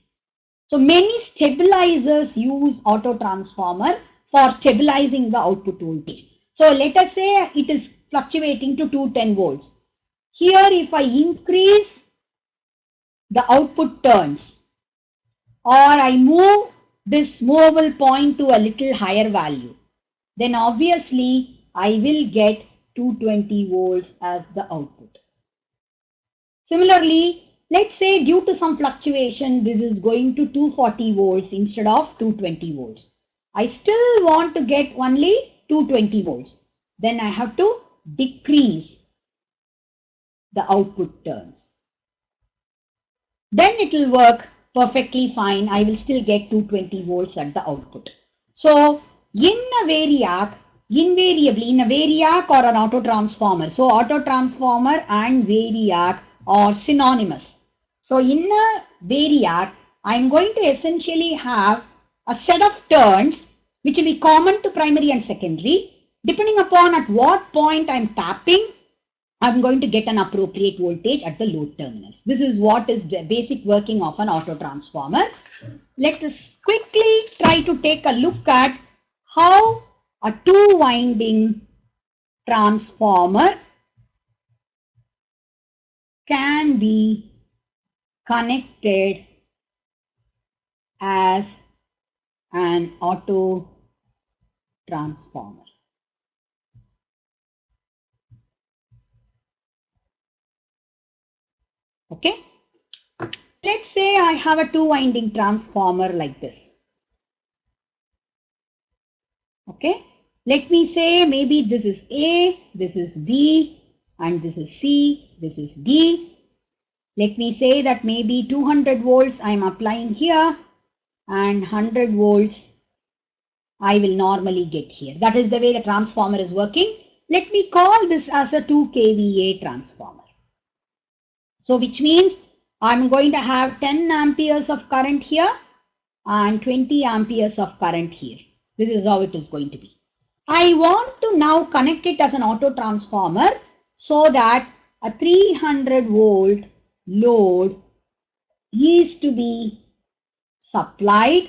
So many stabilizers use auto transformer for stabilizing the output voltage. So let us say it is fluctuating to 210 volts. Here, if I increase the output turns or I move this movable point to a little higher value, then obviously I will get 220 volts as the output. Similarly, let's say due to some fluctuation, this is going to 240 volts instead of 220 volts. I still want to get only 220 volts. Then I have to decrease the output turns. Then it will work perfectly fine. I will still get 220 volts at the output. So in a variac, invariably in a variac or an auto transformer, so auto transformer and variac are synonymous. So in a variac, I'm going to essentially have a set of turns which will be common to primary and secondary. Depending upon at what point I'm tapping, I'm going to get an appropriate voltage at the load terminals. This is what is the basic working of an auto transformer. Let us quickly try to take a look at how a two-winding transformer can be connected as an auto transformer. Okay. Let's say I have a two-winding transformer like this. Okay. Let me say maybe this is A, this is B, and this is C, this is D. Let me say that maybe 200 volts I am applying here and 100 volts I will normally get here. That is the way the transformer is working. Let me call this as a 2 kVA transformer. So which means I'm going to have 10 amperes of current here and 20 amperes of current here. This is how it is going to be. I want to now connect it as an auto transformer so that a 300 volt load is to be supplied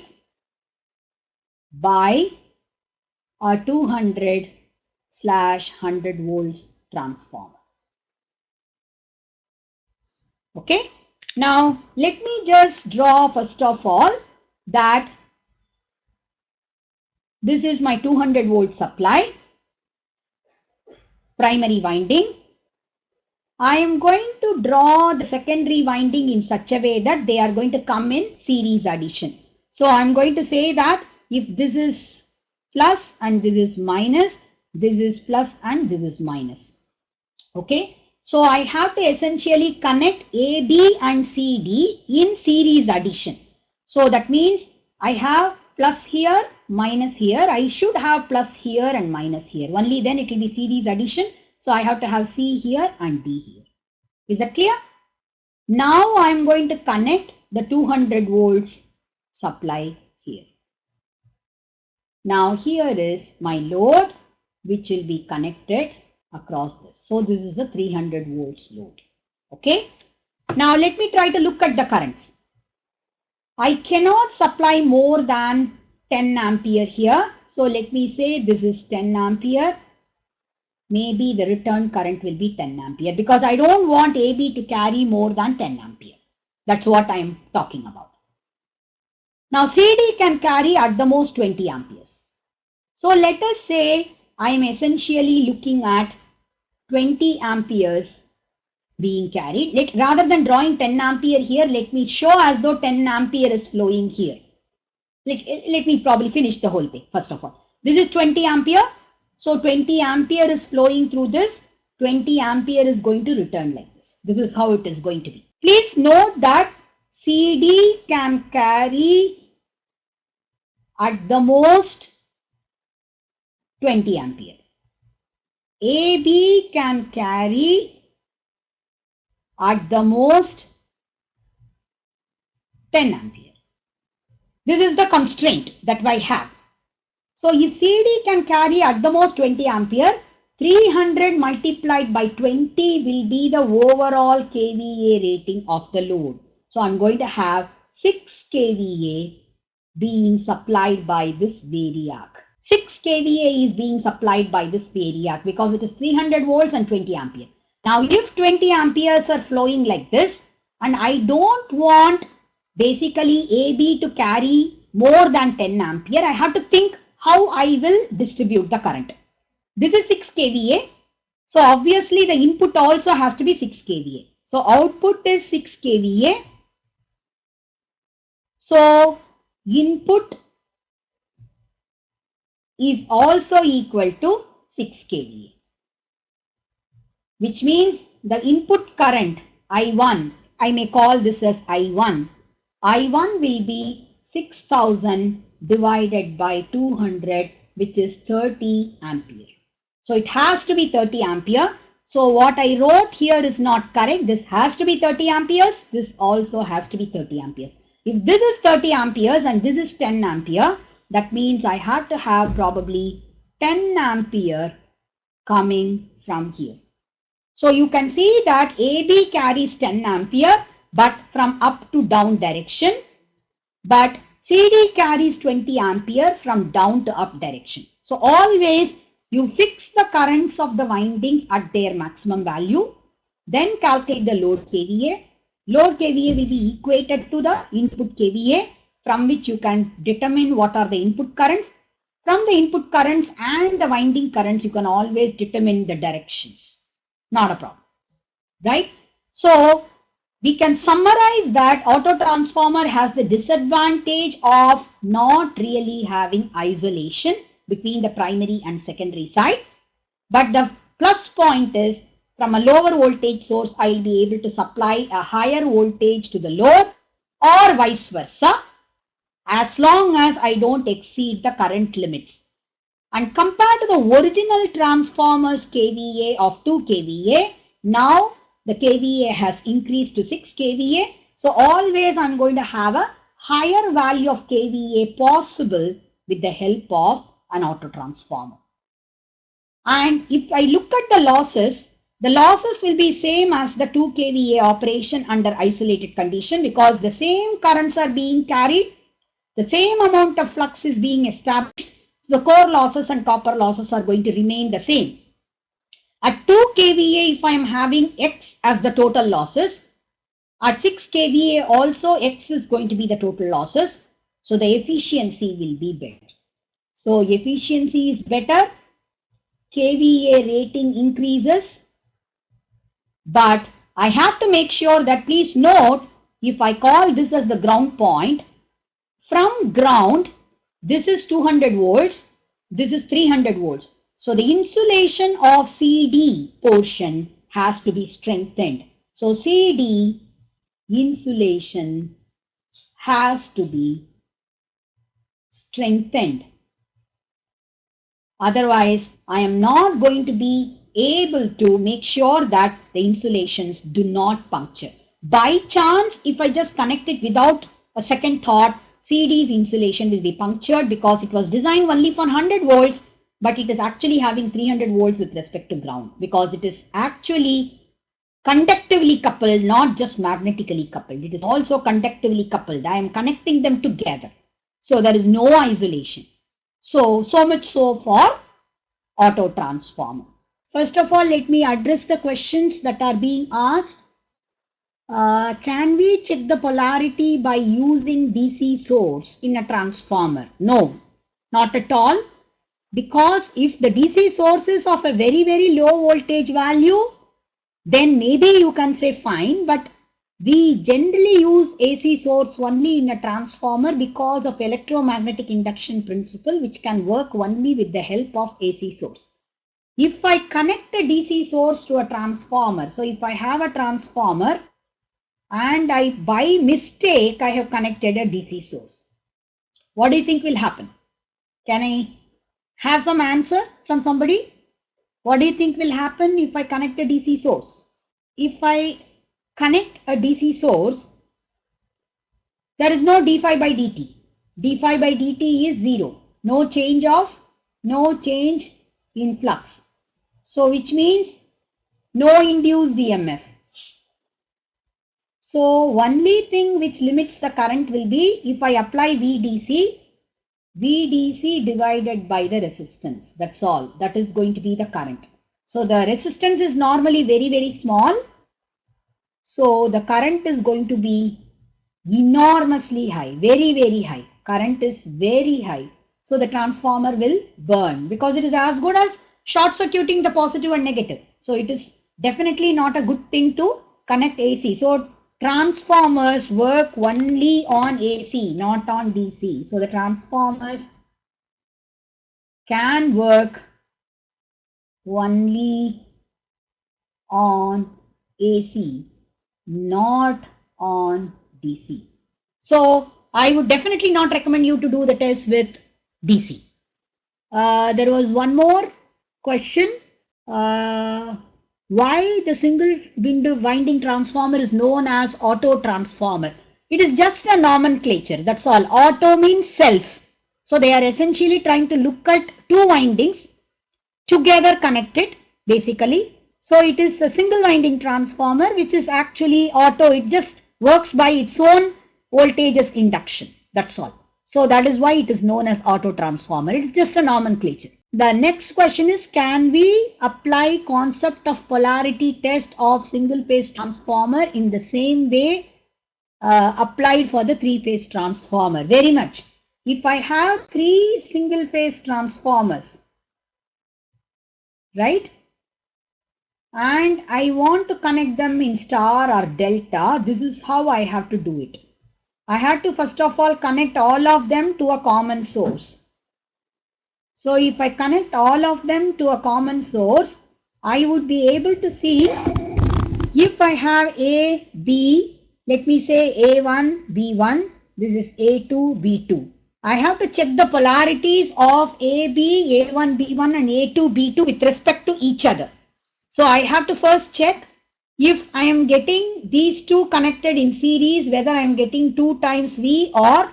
by a 200/100 volts transformer. Okay. Now let me just draw first of all that this is my 200 volt supply, primary winding. I am going to draw the secondary winding in such a way that they are going to come in series addition. So I am going to say that if this is plus and this is minus, this is plus and this is minus. Okay. So I have to essentially connect AB and CD in series addition. So that means I have plus here, minus here. I should have plus here and minus here. Only then it will be series addition. So I have to have C here and D here. Is that clear? Now I am going to connect the 200 volts supply here. Now here is my load which will be connected across this. So this is a 300 volts load. Okay. Now let me try to look at the currents. I cannot supply more than 10 ampere here. So let me say this is 10 ampere. Maybe the return current will be 10 ampere because I don't want AB to carry more than 10 ampere. That's what I am talking about. Now CD can carry at the most 20 amperes. So let us say I am essentially looking at 20 amperes being carried. Rather than drawing 10 ampere here, let me show as though 10 ampere is flowing here. Let me probably finish the whole thing first of all. This is 20 ampere. So 20 ampere is flowing through this. 20 ampere is going to return like this. This is how it is going to be. Please note that CD can carry at the most 20 ampere. AB can carry at the most 10 ampere. This is the constraint that I have. So if CD can carry at the most 20 ampere, 300 multiplied by 20 will be the overall kVA rating of the load. So I'm going to have 6 kVA being supplied by this variac. 6 kVA is being supplied by this variac because it is 300 volts and 20 ampere. Now if 20 amperes are flowing like this and I don't want basically AB to carry more than 10 ampere, I have to think how I will distribute the current. This is 6 kVA. So obviously the input also has to be 6 kVA. So output is 6 kVA. So input is also equal to 6 kVA. Which means the input current I1, I may call this as I1. I1 will be 6000 divided by 200, which is 30 ampere. So it has to be 30 ampere. So what I wrote here is not correct. This has to be 30 amperes. This also has to be 30 amperes. If this is 30 amperes and this is 10 ampere, that means I have to have probably 10 ampere coming from here. So you can see that AB carries 10 ampere, but from up to down direction. But CD carries 20 ampere from down to up direction. So always you fix the currents of the windings at their maximum value, then calculate the load kVA. Load kVA will be equated to the input kVA, from which you can determine what are the input currents. From the input currents and the winding currents, you can always determine the directions. Not a problem, right? So we can summarize that auto transformer has the disadvantage of not really having isolation. between the primary and secondary side. But the plus point is, from a lower voltage source, I'll be able to supply a higher voltage to the load, or vice versa, as long as I don't exceed the current limits. And compared to the original transformer's kVA of 2 kVA, now the kVA has increased to 6 kVA. So always I'm going to have a higher value of kVA possible with the help of an auto transformer. And if I look at the losses will be same as the 2 kVA operation under isolated condition, because the same currents are being carried, the same amount of flux is being established. The core losses and copper losses are going to remain the same. At 2 kVA, if I am having X as the total losses, at 6 kVA also X is going to be the total losses. So the efficiency will be better. So efficiency is better, kVA rating increases, but I have to make sure that, please note, if I call this as the ground point, from ground, this is 200 volts, this is 300 volts. So the insulation of CD portion has to be strengthened. So CD insulation has to be strengthened. Otherwise, I am not going to be able to make sure that the insulations do not puncture. By chance, if I just connect it without a second thought, CD's insulation will be punctured because it was designed only for 100 volts, but it is actually having 300 volts with respect to ground, because it is actually conductively coupled, not just magnetically coupled. It is also conductively coupled. I am connecting them together. So there is no isolation. So much so for auto transformer. First of all, let me address the questions that are being asked. Can we check the polarity by using DC source in a transformer? No, not at all. Because if the DC source is of a very, very low voltage value, then maybe you can say fine, but we generally use AC source only in a transformer because of electromagnetic induction principle, which can work only with the help of AC source. If I connect a DC source to a transformer, so if I have a transformer and by mistake I have connected a DC source, what do you think will happen? Can I have some answer from somebody? What do you think will happen if I connect a DC source? If I connect a DC source, there is no d phi by dt. d phi by dt is 0. No change in flux. So which means no induced EMF. So only thing which limits the current will be if I apply VDC divided by the resistance. That's all. That is going to be the current. So the resistance is normally very, very small. So the current is going to be enormously high, very, very high. Current is very high. So the transformer will burn because it is as good as short circuiting the positive and negative. So it is definitely not a good thing to connect AC. So transformers work only on AC, not on DC. So the transformers can work only on AC, not on DC. So I would definitely not recommend you to do the test with DC. There was one more question. Why the single winding transformer is known as auto transformer? It is just a nomenclature. That's all. Auto means self. So they are essentially trying to look at two windings together connected basically. So it is a single winding transformer which is actually auto. It just works by its own voltage as induction. That's all. So that is why it is known as auto transformer. It is just a nomenclature. The next question is, can we apply concept of polarity test of single phase transformer in the same way applied for the three phase transformer? Very much. If I have three single phase transformers, right, and I want to connect them in star or delta, this is how I have to do it. I have to first of all connect all of them to a common source. So if I connect all of them to a common source, I would be able to see if I have A, B, let me say A1, B1, this is A2, B2. I have to check the polarities of AB, A1, B1 and A2, B2 with respect to each other. So I have to first check if I am getting these two connected in series, whether I am getting 2 times V or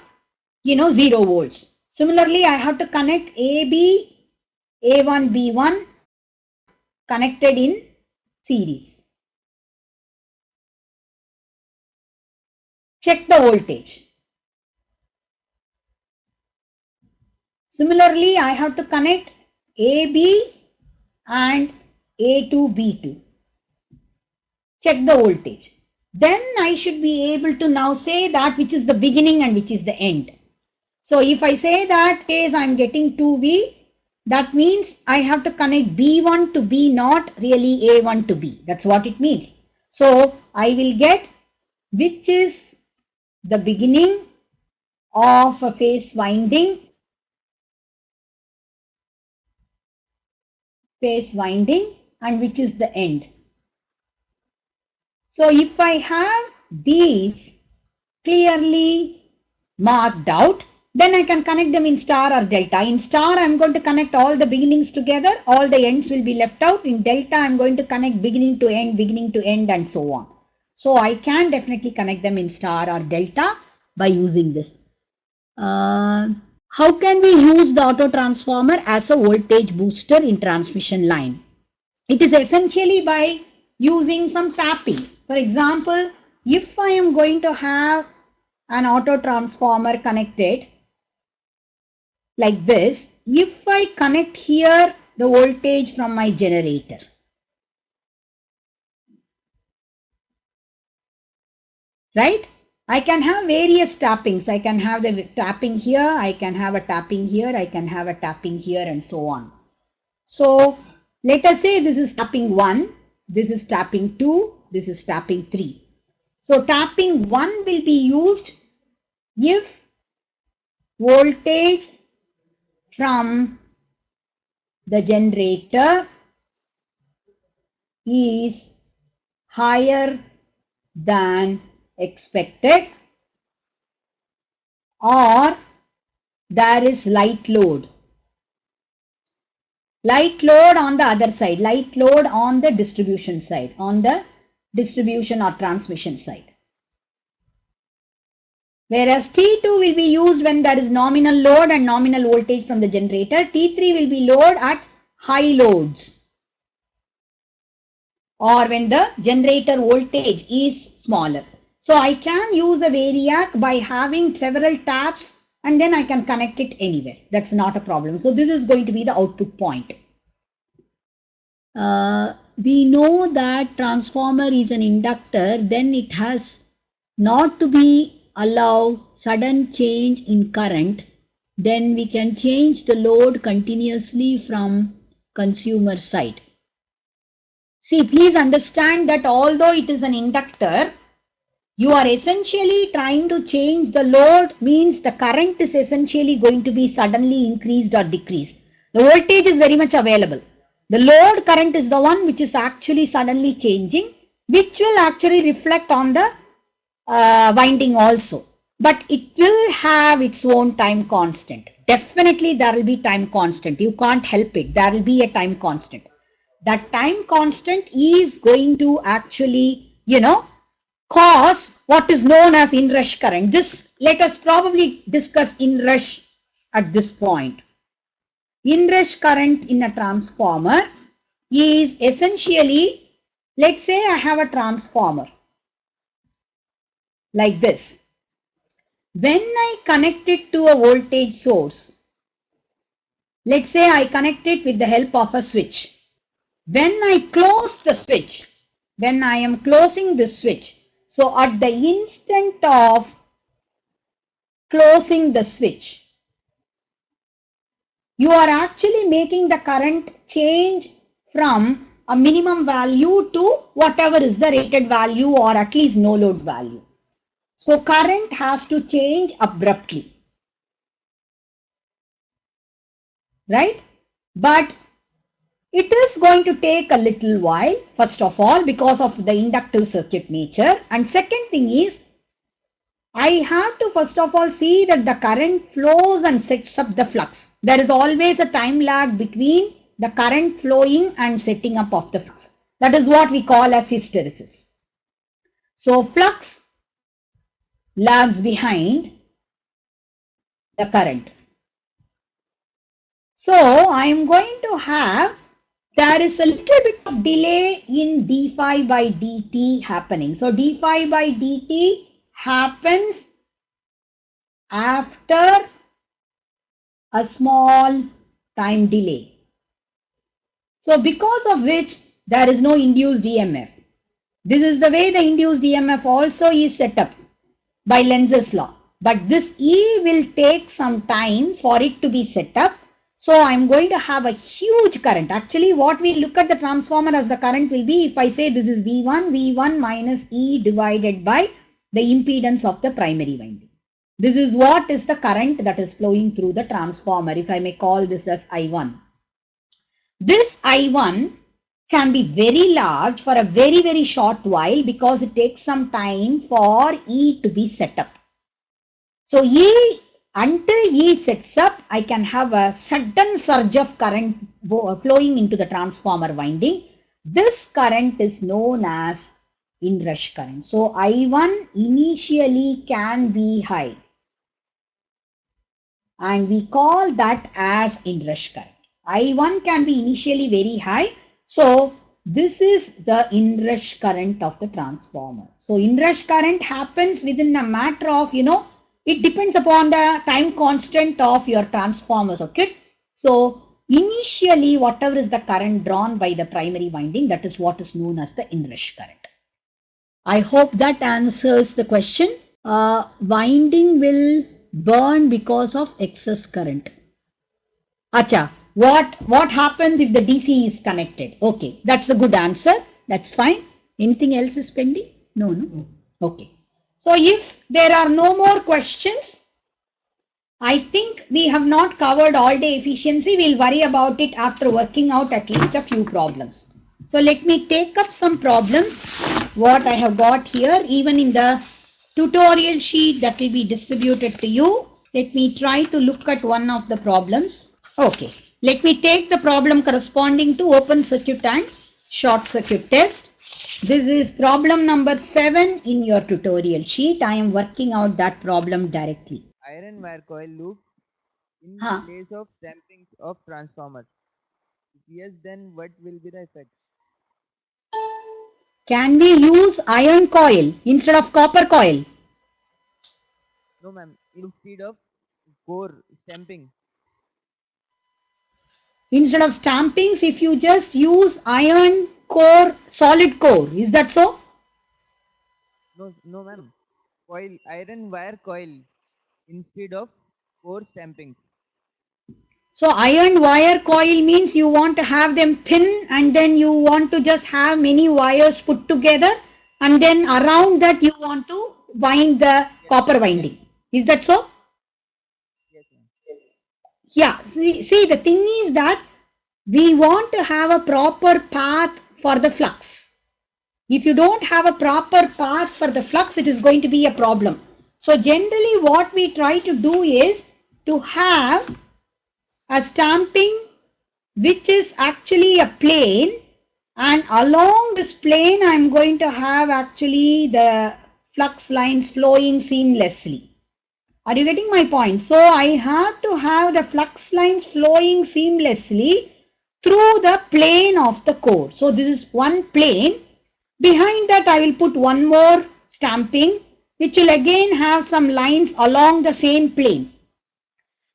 0 volts. Similarly, I have to connect AB, A1, B1 connected in series. Check the voltage. Similarly, I have to connect AB and A2, B2. Check the voltage. Then I should be able to now say that which is the beginning and which is the end. So if I say that case I am getting 2V, that means I have to connect B1 to B, not really A1 to B. That's what it means. So I will get which is the beginning of a phase winding and which is the end. So if I have these clearly marked out, then I can connect them in star or delta. In star, I'm going to connect all the beginnings together. All the ends will be left out. In delta, I'm going to connect beginning to end and so on. So I can definitely connect them in star or delta by using this. How can we use the auto transformer as a voltage booster in transmission line? It is essentially by using some tapping. For example, if I am going to have an auto transformer connected like this, if I connect here the voltage from my generator, right? I can have various tappings. I can have the tapping here, I can have a tapping here, I can have a tapping here and so on. So let us say this is tapping 1, this is tapping 2, this is tapping 3. So tapping 1 will be used if voltage from the generator is higher than expected or there is light load. Light load on the other side, light load on the distribution side, on the distribution or transmission side. Whereas T2 will be used when there is nominal load and nominal voltage from the generator. T3 will be load at high loads or when the generator voltage is smaller. So I can use a variac by having several taps and then I can connect it anywhere. That's not a problem. So this is going to be the output point. We know that transformer is an inductor, then it has not to be allow sudden change in current, then we can change the load continuously from consumer side. See, please understand that although it is an inductor, you are essentially trying to change the load, means the current is essentially going to be suddenly increased or decreased. The voltage is very much available. The load current is the one which is actually suddenly changing, which will actually reflect on the winding also. But it will have its own time constant. Definitely there will be time constant. You can't help it. There will be a time constant. That time constant is going to actually, cause what is known as inrush current. This, let us probably discuss inrush at this point. Inrush current in a transformer is essentially, let's say I have a transformer like this. When I connect it to a voltage source, let's say I connect it with the help of a switch. When I close the switch, when I am closing the switch, so at the instant of closing the switch, you are actually making the current change from a minimum value to whatever is the rated value or at least no load value. So current has to change abruptly. right? But it is going to take a little while, first of all, because of the inductive circuit nature. And second thing is, I have to first of all see that the current flows and sets up the flux. There is always a time lag between the current flowing and setting up of the flux. That is what we call as hysteresis. So flux lags behind the current. So I am going to have, there is a little bit of delay in d phi by dt happening. So d phi by dt happens after a small time delay. So because of which there is no induced EMF. This is the way the induced EMF also is set up by Lenz's law. But this E will take some time for it to be set up. So I'm going to have a huge current. Actually, what we look at the transformer as the current will be, if I say this is V1, V1 minus E divided by the impedance of the primary winding. This is what is the current that is flowing through the transformer, if I may call this as I1. This I1 can be very large for a very, very short while because it takes some time for E to be set up. So until E sets up, I can have a sudden surge of current flowing into the transformer winding. This current is known as inrush current. So I1 initially can be high, and we call that as inrush current. I1 can be initially very high. So this is the inrush current of the transformer. So inrush current happens within a matter of, it depends upon the time constant of your transformer circuit. So initially, whatever is the current drawn by the primary winding, that is what is known as the inrush current. I hope that answers the question. Winding will burn because of excess current. Acha, what happens if the DC is connected? Okay, that's a good answer. That's fine. Anything else is pending? No. Okay. So if there are no more questions, I think we have not covered all day efficiency. We'll worry about it after working out at least a few problems. So let me take up some problems, what I have got here, even in the tutorial sheet that will be distributed to you. Let me try to look at one of the problems. Okay, let me take the problem corresponding to open circuit and short circuit test. This is problem number 7 in your tutorial sheet. I am working out that problem directly. Iron wire coil loop in place of stamping of transformer. Yes, then what will be the effect? Can we use iron coil instead of copper coil? No, ma'am. Instead of core stamping. Instead of stampings, if you just use iron core, solid core, is that so? No, ma'am. Coil, iron wire coil instead of core stamping. So iron wire coil means you want to have them thin and then you want to just have many wires put together and then around that you want to wind the copper winding. Is that so? Yes, ma'am. Yeah, see the thing is that we want to have a proper path for the flux. If you don't have a proper path for the flux, it is going to be a problem. So generally what we try to do is to have a stamping which is actually a plane, and along this plane I am going to have actually the flux lines flowing seamlessly. Are you getting my point? So I have to have the flux lines flowing seamlessly through the plane of the core. So this is one plane. Behind that I will put one more stamping which will again have some lines along the same plane.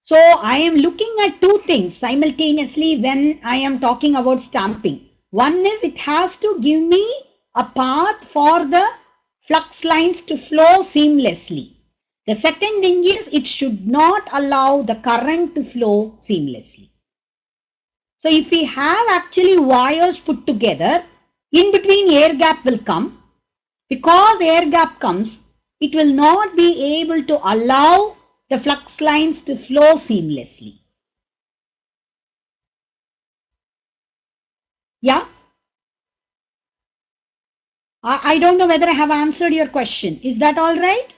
So I am looking at two things simultaneously when I am talking about stamping. One is it has to give me a path for the flux lines to flow seamlessly. The second thing is it should not allow the current to flow seamlessly. So if we have actually wires put together, in between air gap will come. Because air gap comes, it will not be able to allow the flux lines to flow seamlessly. Yeah. I don't know whether I have answered your question. Is that all right?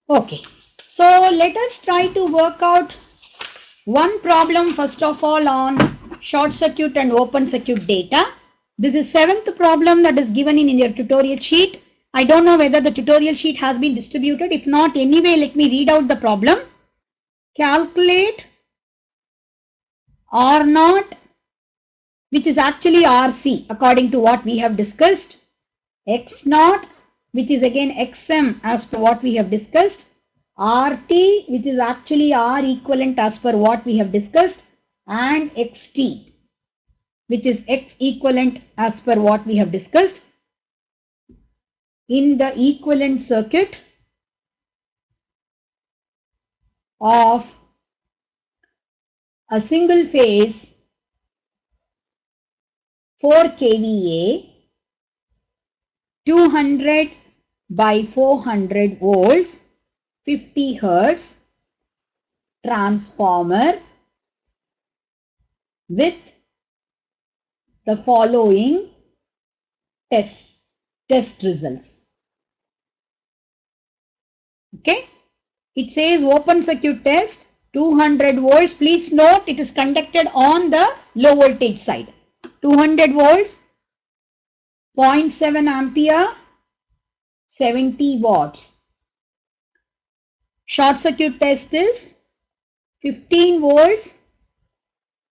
Okay. So let us try to work out one problem first of all on short circuit and open circuit data. This is seventh problem that is given in your tutorial sheet. I don't know whether the tutorial sheet has been distributed. If not, anyway, let me read out the problem. Calculate R naught, which is actually RC according to what we have discussed. X naught, which is again XM as per what we have discussed. RT, which is actually R equivalent as per what we have discussed. And XT, which is X equivalent as per what we have discussed. In the equivalent circuit of a single phase 4 kVA 200 by 400 volts 50 hertz transformer with the following test results. Okay, it says open circuit test 200 volts. Please note it is conducted on the low voltage side. 200 volts, 0.7 ampere, 70 watts. Short circuit test is 15 volts,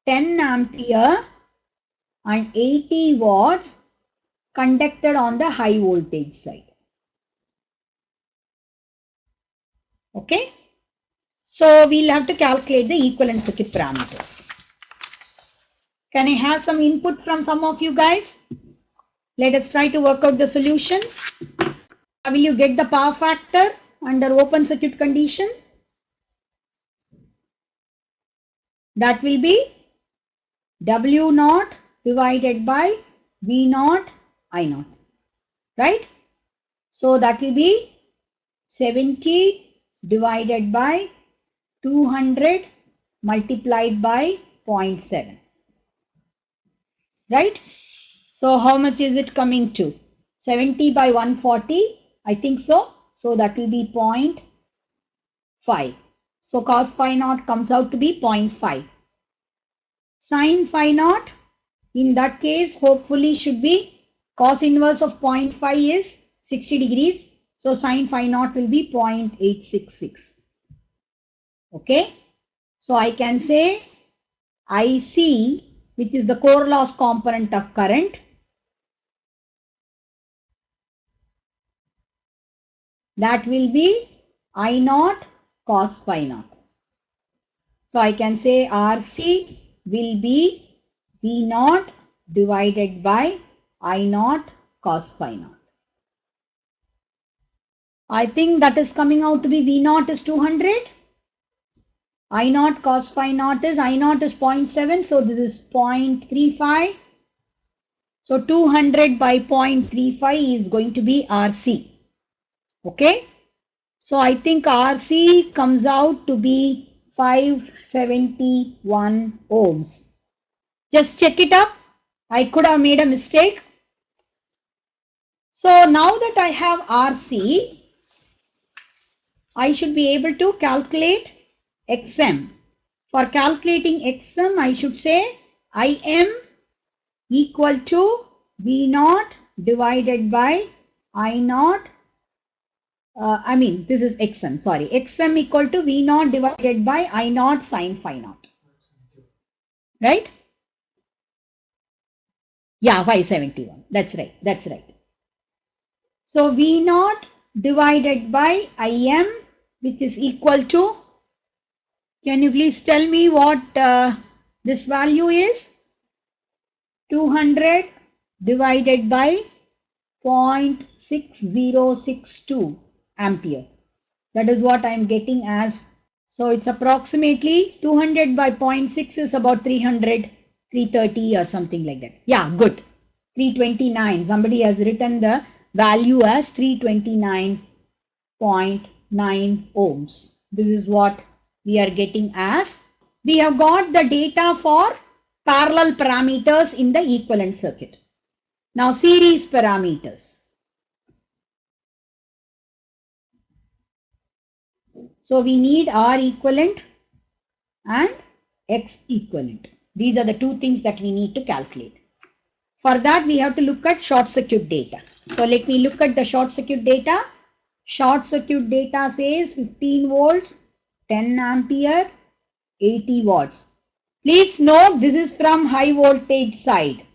10 ampere and 80 watts conducted on the high voltage side. Okay. So we'll have to calculate the equivalent circuit parameters. Can I have some input from some of you guys? Let us try to work out the solution. Will you get the power factor under open circuit condition? That will be W naught divided by V naught I naught. Right? So that will be 70 divided by 200 multiplied by 0.7. Right? So how much is it coming to? 70 by 140, I think so. So that will be 0.5. So cos phi naught comes out to be 0.5. Sin phi naught, in that case, hopefully should be cos inverse of 0.5 is 60 degrees. So sin phi naught will be 0.866. Okay. So I can say IC, which is the core loss component of current, that will be I naught cos phi naught. So I can say RC will be V naught divided by I naught cos phi naught. I think that is coming out to be V naught is 200. I naught cos phi naught is, I naught is 0.7. So this is 0.35. So 200 by 0.35 is going to be RC. Okay. So I think RC comes out to be 571 ohms. Just check it up. I could have made a mistake. So now that I have RC, I should be able to calculate XM. For calculating XM, I should say IM equal to V naught divided by I naught. This is XM, sorry. XM equal to V naught divided by I naught sin phi naught. Right? Yeah, 571. That's right. That's right. So V naught divided by IM, which is equal to, can you please tell me what this value is? 200 divided by 0.6062 ampere. That is what I am getting as. So it's approximately 200 by 0.6 is about 300, 330 or something like that. Yeah, good. 329. Somebody has written the value as 329.9 ohms. This is what we are getting as. We have got the data for parallel parameters in the equivalent circuit. Now series parameters. So we need R equivalent and X equivalent. These are the two things that we need to calculate. For that, we have to look at short circuit data. So let me look at the short circuit data. Short circuit data says 15 volts, 10 ampere, 80 watts. Please note this is from high voltage side.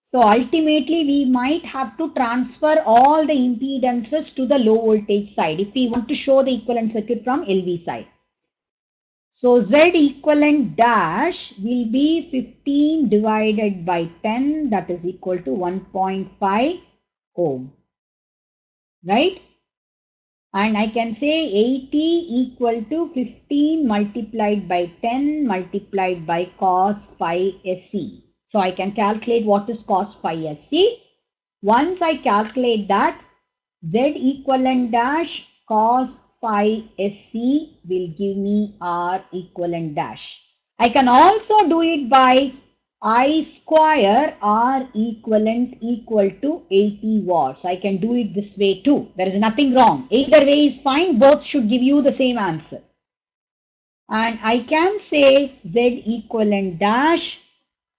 So ultimately we might have to transfer all the impedances to the low voltage side if we want to show the equivalent circuit from LV side. So Z equivalent dash will be 15 divided by 10, that is equal to 1.5 ohm, right? And I can say 80 equal to 15 multiplied by 10 multiplied by cos phi SC. So I can calculate what is cos phi SC. Once I calculate that, Z equivalent dash cos phi SC will give me R equivalent dash. I can also do it by I square R equivalent equal to 80 watts. I can do it this way too. There is nothing wrong. Either way is fine. Both should give you the same answer. And I can say Z equivalent dash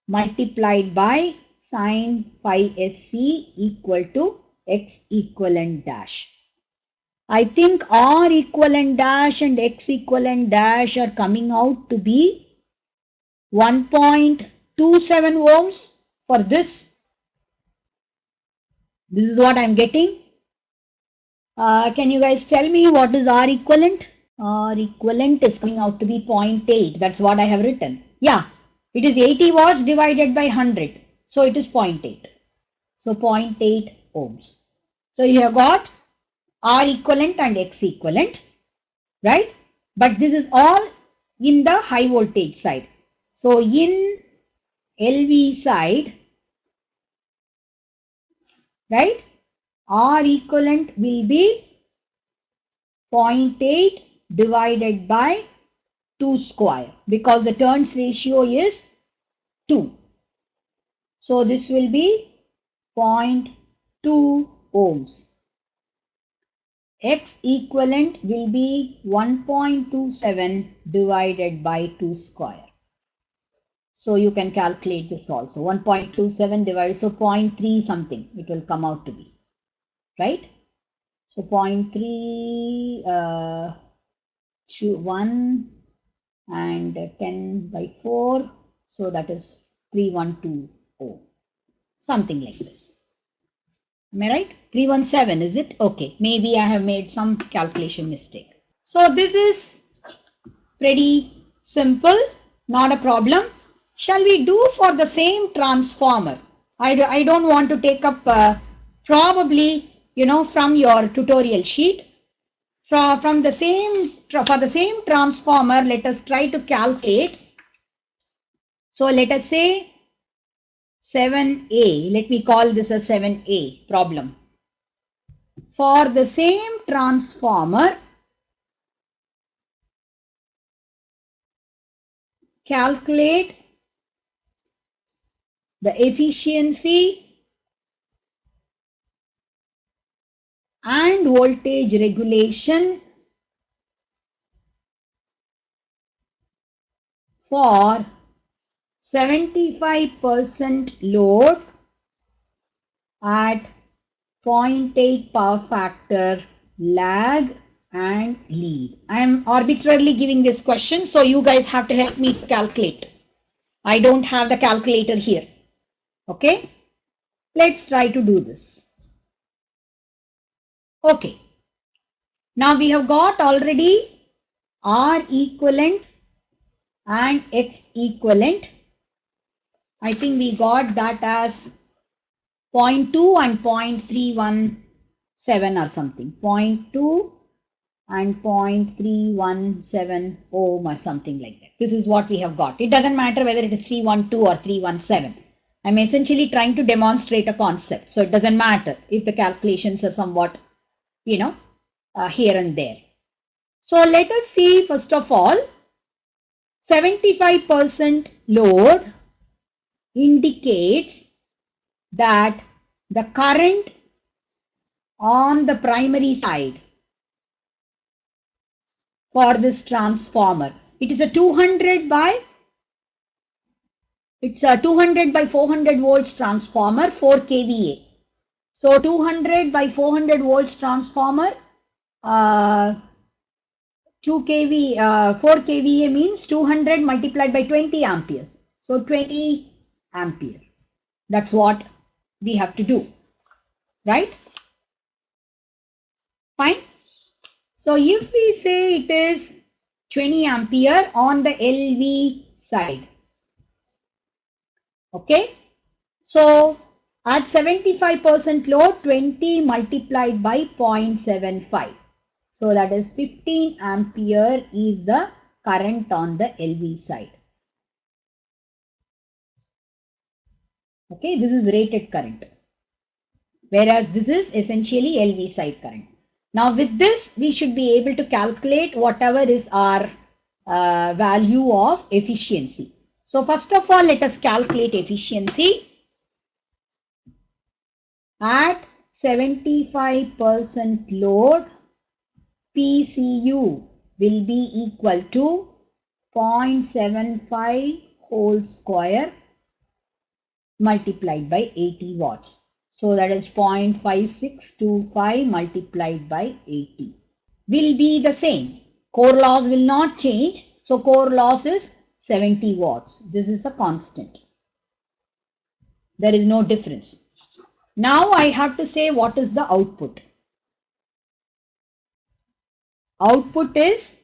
multiplied by sin phi SC equal to X equivalent dash. I think R equivalent dash and X equivalent dash are coming out to be 1.27 ohms for this. This is what I'm getting. Can you guys tell me what is R equivalent? R equivalent is coming out to be 0.8. That's what I have written. Yeah, it is 80 watts divided by 100. So it is 0.8. So 0.8 ohms. So you have got R equivalent and X equivalent, right? But this is all in the high voltage side. So in LV side, right, R equivalent will be 0.8 divided by 2 square because the turns ratio is 2. So this will be 0.2 ohms. X equivalent will be 1.27 divided by 2 square. So you can calculate this also. 1.27 divided, so 0.3 something it will come out to be, right? So 0.3, 1 and 10 by 4. So that is 312 ohm. Something like this. Am I right? 317, is it? Okay. Maybe I have made some calculation mistake. So this is pretty simple. Not a problem. Shall we do for the same transformer? I don't want to take up probably, from your tutorial sheet. For the same transformer, let us try to calculate. So let us say 7A. Let me call this a 7A problem. For the same transformer, calculate the efficiency and voltage regulation for 75% load at 0.8 power factor, lag and lead. I am arbitrarily giving this question, so you guys have to help me calculate. I don't have the calculator here. Okay, let's try to do this. Okay, now we have got already R equivalent and X equivalent. I think we got that as 0.2 and 0.317 or something. 0.2 and 0.317 ohm or something like that. This is what we have got. It doesn't matter whether it is 312 or 317. I'm essentially trying to demonstrate a concept. So it doesn't matter if the calculations are somewhat, here and there. So let us see, first of all, 75% load indicates that the current on the primary side for this transformer. It is a 200 by, it's a 200 by 400 volts transformer, 4 kVA. So 200 by 400 volts transformer, 2 kV, 4 kVA means 200 multiplied by 20 amperes. So 20 ampere. That's what we have to do, right? Fine. So if we say it is 20 ampere on the LV side, okay? So at 75% load, 20 multiplied by 0.75. So that is 15 ampere is the current on the LV side. Okay, this is rated current. Whereas this is essentially LV side current. Now with this, we should be able to calculate whatever is our value of efficiency. So first of all, let us calculate efficiency. At 75% load, PCU will be equal to 0.75 whole square multiplied by 80 watts. So that is 0.5625 multiplied by 80 will be the same. Core loss will not change. So core loss is 70 watts. This is a constant. There is no difference. Now I have to say what is the output. Output is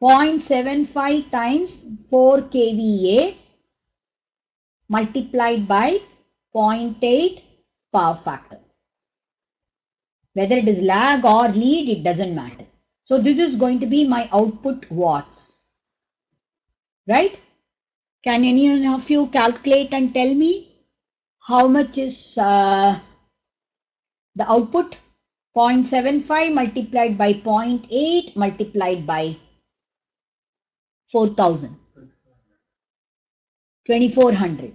0.75 times 4 kVA multiplied by 0.8 power factor. Whether it is lag or lead, it doesn't matter. So this is going to be my output watts. Right? Can any of you calculate and tell me how much is the output? 0.75 multiplied by 0.8 multiplied by 4,000. 2400.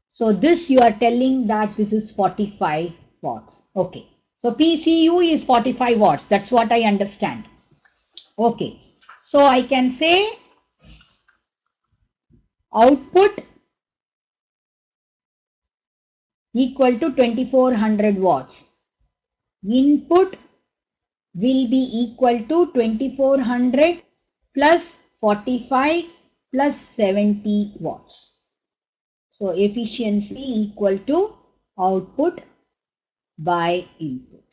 So this you are telling that this is 45 watts. Okay. So PCU is 45 watts. That's what I understand. Okay. So I can say output equal to 2400 watts. Input will be equal to 2400 plus 45 plus 70 watts. So efficiency equal to output by input.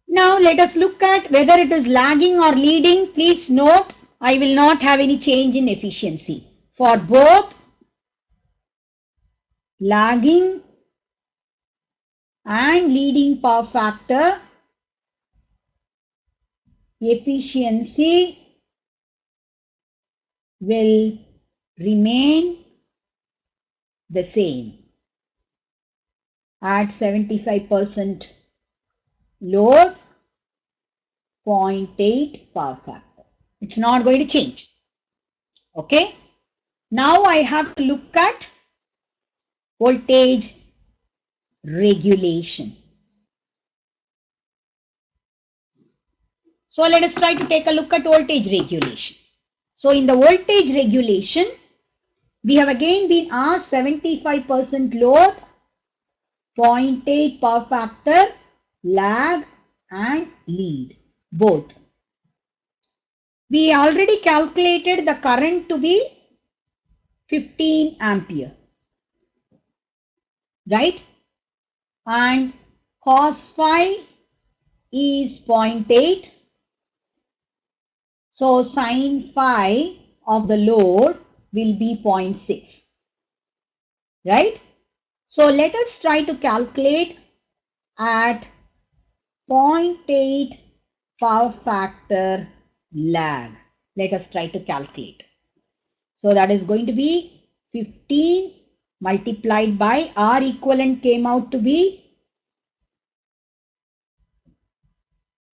Now let us look at whether it is lagging or leading. Please note, I will not have any change in efficiency. For both lagging and leading power factor, efficiency will remain the same at 75% load, 0.8 power factor. It's not going to change. Okay. Now I have to look at voltage regulation. So let us try to take a look at voltage regulation. So in the voltage regulation, we have again been asked 75% load, 0.8 power factor, lag and lead, both. We already calculated the current to be 15 ampere, right? And cos phi is 0.8. So sin phi of the load will be 0.6, right? So let us try to calculate at 0.8 power factor lag. Let us try to calculate. So that is going to be 15 multiplied by R equivalent came out to be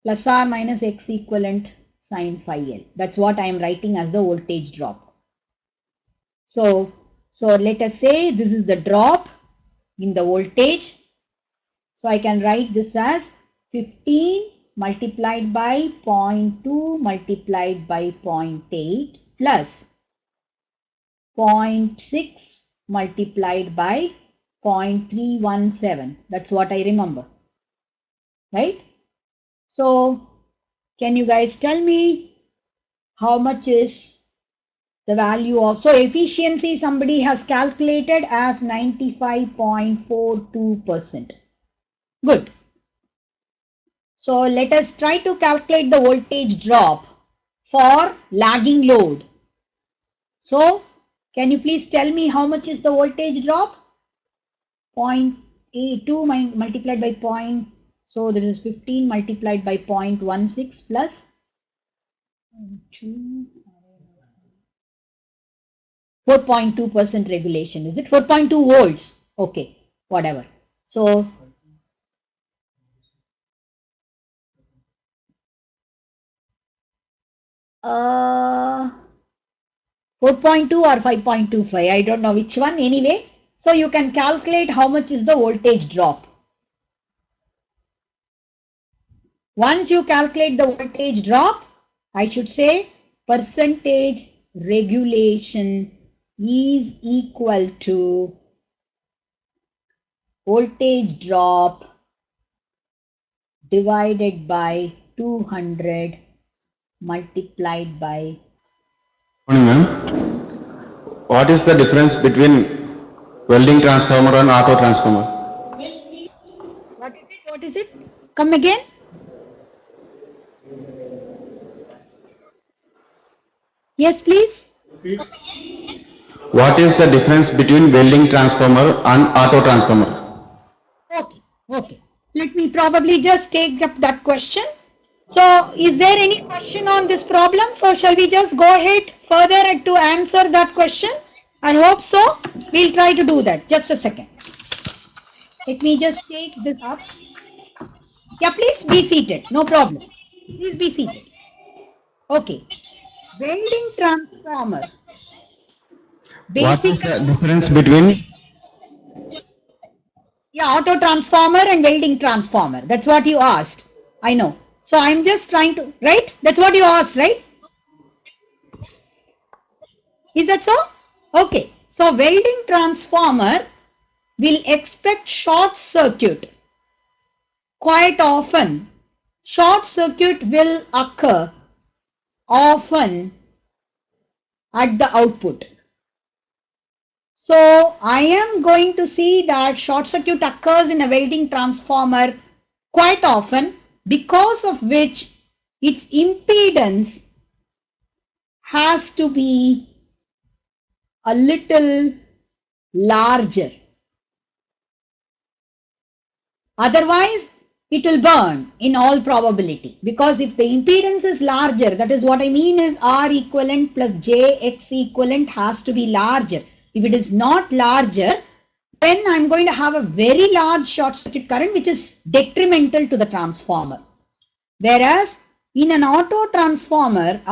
plus R minus X equivalent sin phi L. That's what I am writing as the voltage drop. So So let us say this is the drop in the voltage. So I can write this as 15 multiplied by 0.2 multiplied by 0.8 plus 0.6 multiplied by 0.317. That's what I remember. Right? So can you guys tell me how much is the value of, so efficiency somebody has calculated as 95.42%. Good. So let us try to calculate the voltage drop for lagging load. So can you please tell me how much is the voltage drop? 0.82 multiplied by point. So this is 15 multiplied by 0.16 plus 4.2% regulation. Is it 4.2 volts? Okay, whatever. So 4.2 or 5.25, I don't know which one. Anyway, so you can calculate how much is the voltage drop. Once you calculate the voltage drop, I should say percentage regulation is equal to voltage drop divided by 200 multiplied by. Morning, ma'am. What is the difference between welding transformer and auto transformer? What is it? What is it? Come again. Yes, please. What is the difference between welding transformer and auto transformer? Okay, okay. Let me probably just take up that question. So, is there any question on this problem? So, shall we just go ahead further to answer that question? I hope so. We'll try to do that. Just a second. Let me just take this up. Yeah, please be seated. No problem. Please be seated. Okay. Welding transformer. What is Basically, the difference between? yeah, auto transformer and welding transformer. That's what you asked. I know. So I'm just trying to, right? That's what you asked, right? Is that so? Okay. So welding transformer will expect short circuit. Quite often, short circuit will occur often at the output. So I am going to see that short circuit occurs in a welding transformer quite often, because of which its impedance has to be a little larger. Otherwise, it will burn in all probability, because if the impedance is larger, that is what I mean is R equivalent plus JX equivalent has to be larger. If it is not larger, then I'm going to have a very large short circuit current which is detrimental to the transformer. Whereas in an auto transformer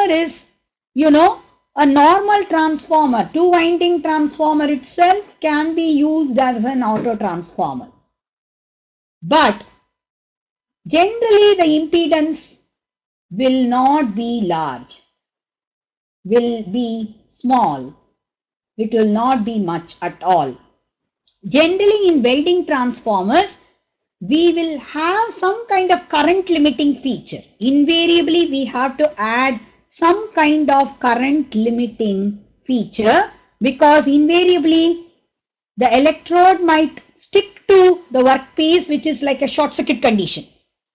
is, you know, a normal transformer, two winding transformer itself can be used as an auto transformer. But generally the impedance will not be large, will be small. It will not be much at all. Generally in welding transformers, we will have some kind of current limiting feature. Invariably, we have to add some kind of current limiting feature, because invariably the electrode might stick to the workpiece, which is like a short circuit condition.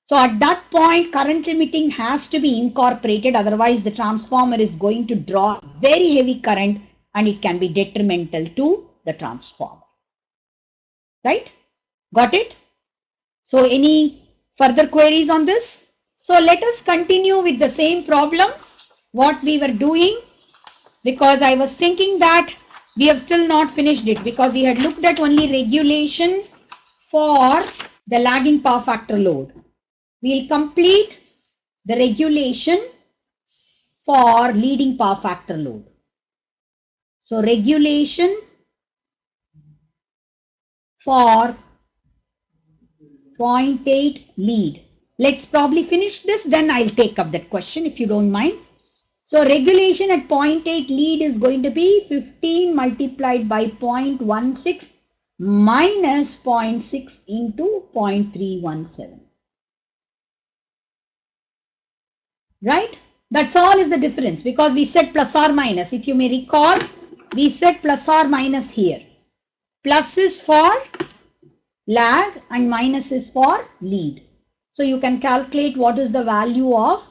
So at that point, current limiting has to be incorporated. Otherwise, the transformer is going to draw very heavy current and it can be detrimental to the transformer. Right? Got it? So any further queries on this? So let us continue with the same problem what we were doing, because I was thinking that we have still not finished it, because we had looked at only regulation for the lagging power factor load. We'll complete the regulation for leading power factor load. So regulation for 0.8 lead. Let's probably finish this, then I'll take up that question if you don't mind. So regulation at 0.8 lead is going to be 15 multiplied by 0.16 minus 0.6 into 0.317. Right? That's all is the difference, because we said plus or minus. If you may recall, we said plus or minus here. Plus is for lag and minus is for lead. So you can calculate what is the value of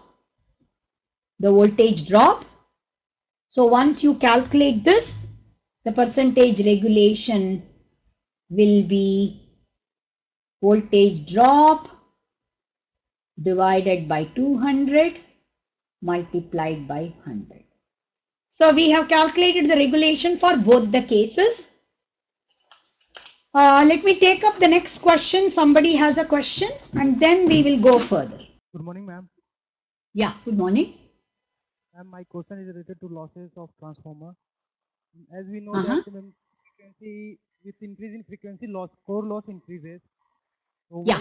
the voltage drop. So once you calculate this, the percentage regulation will be voltage drop divided by 200 multiplied by 100. So we have calculated the regulation for both the cases. Let me take up the next question. Somebody has a question and then we will go further. Good morning, ma'am. Yeah, good morning. My question is related to losses of transformer. As we know Uh-huh. that frequency, with increasing frequency, core loss increases. So Yeah.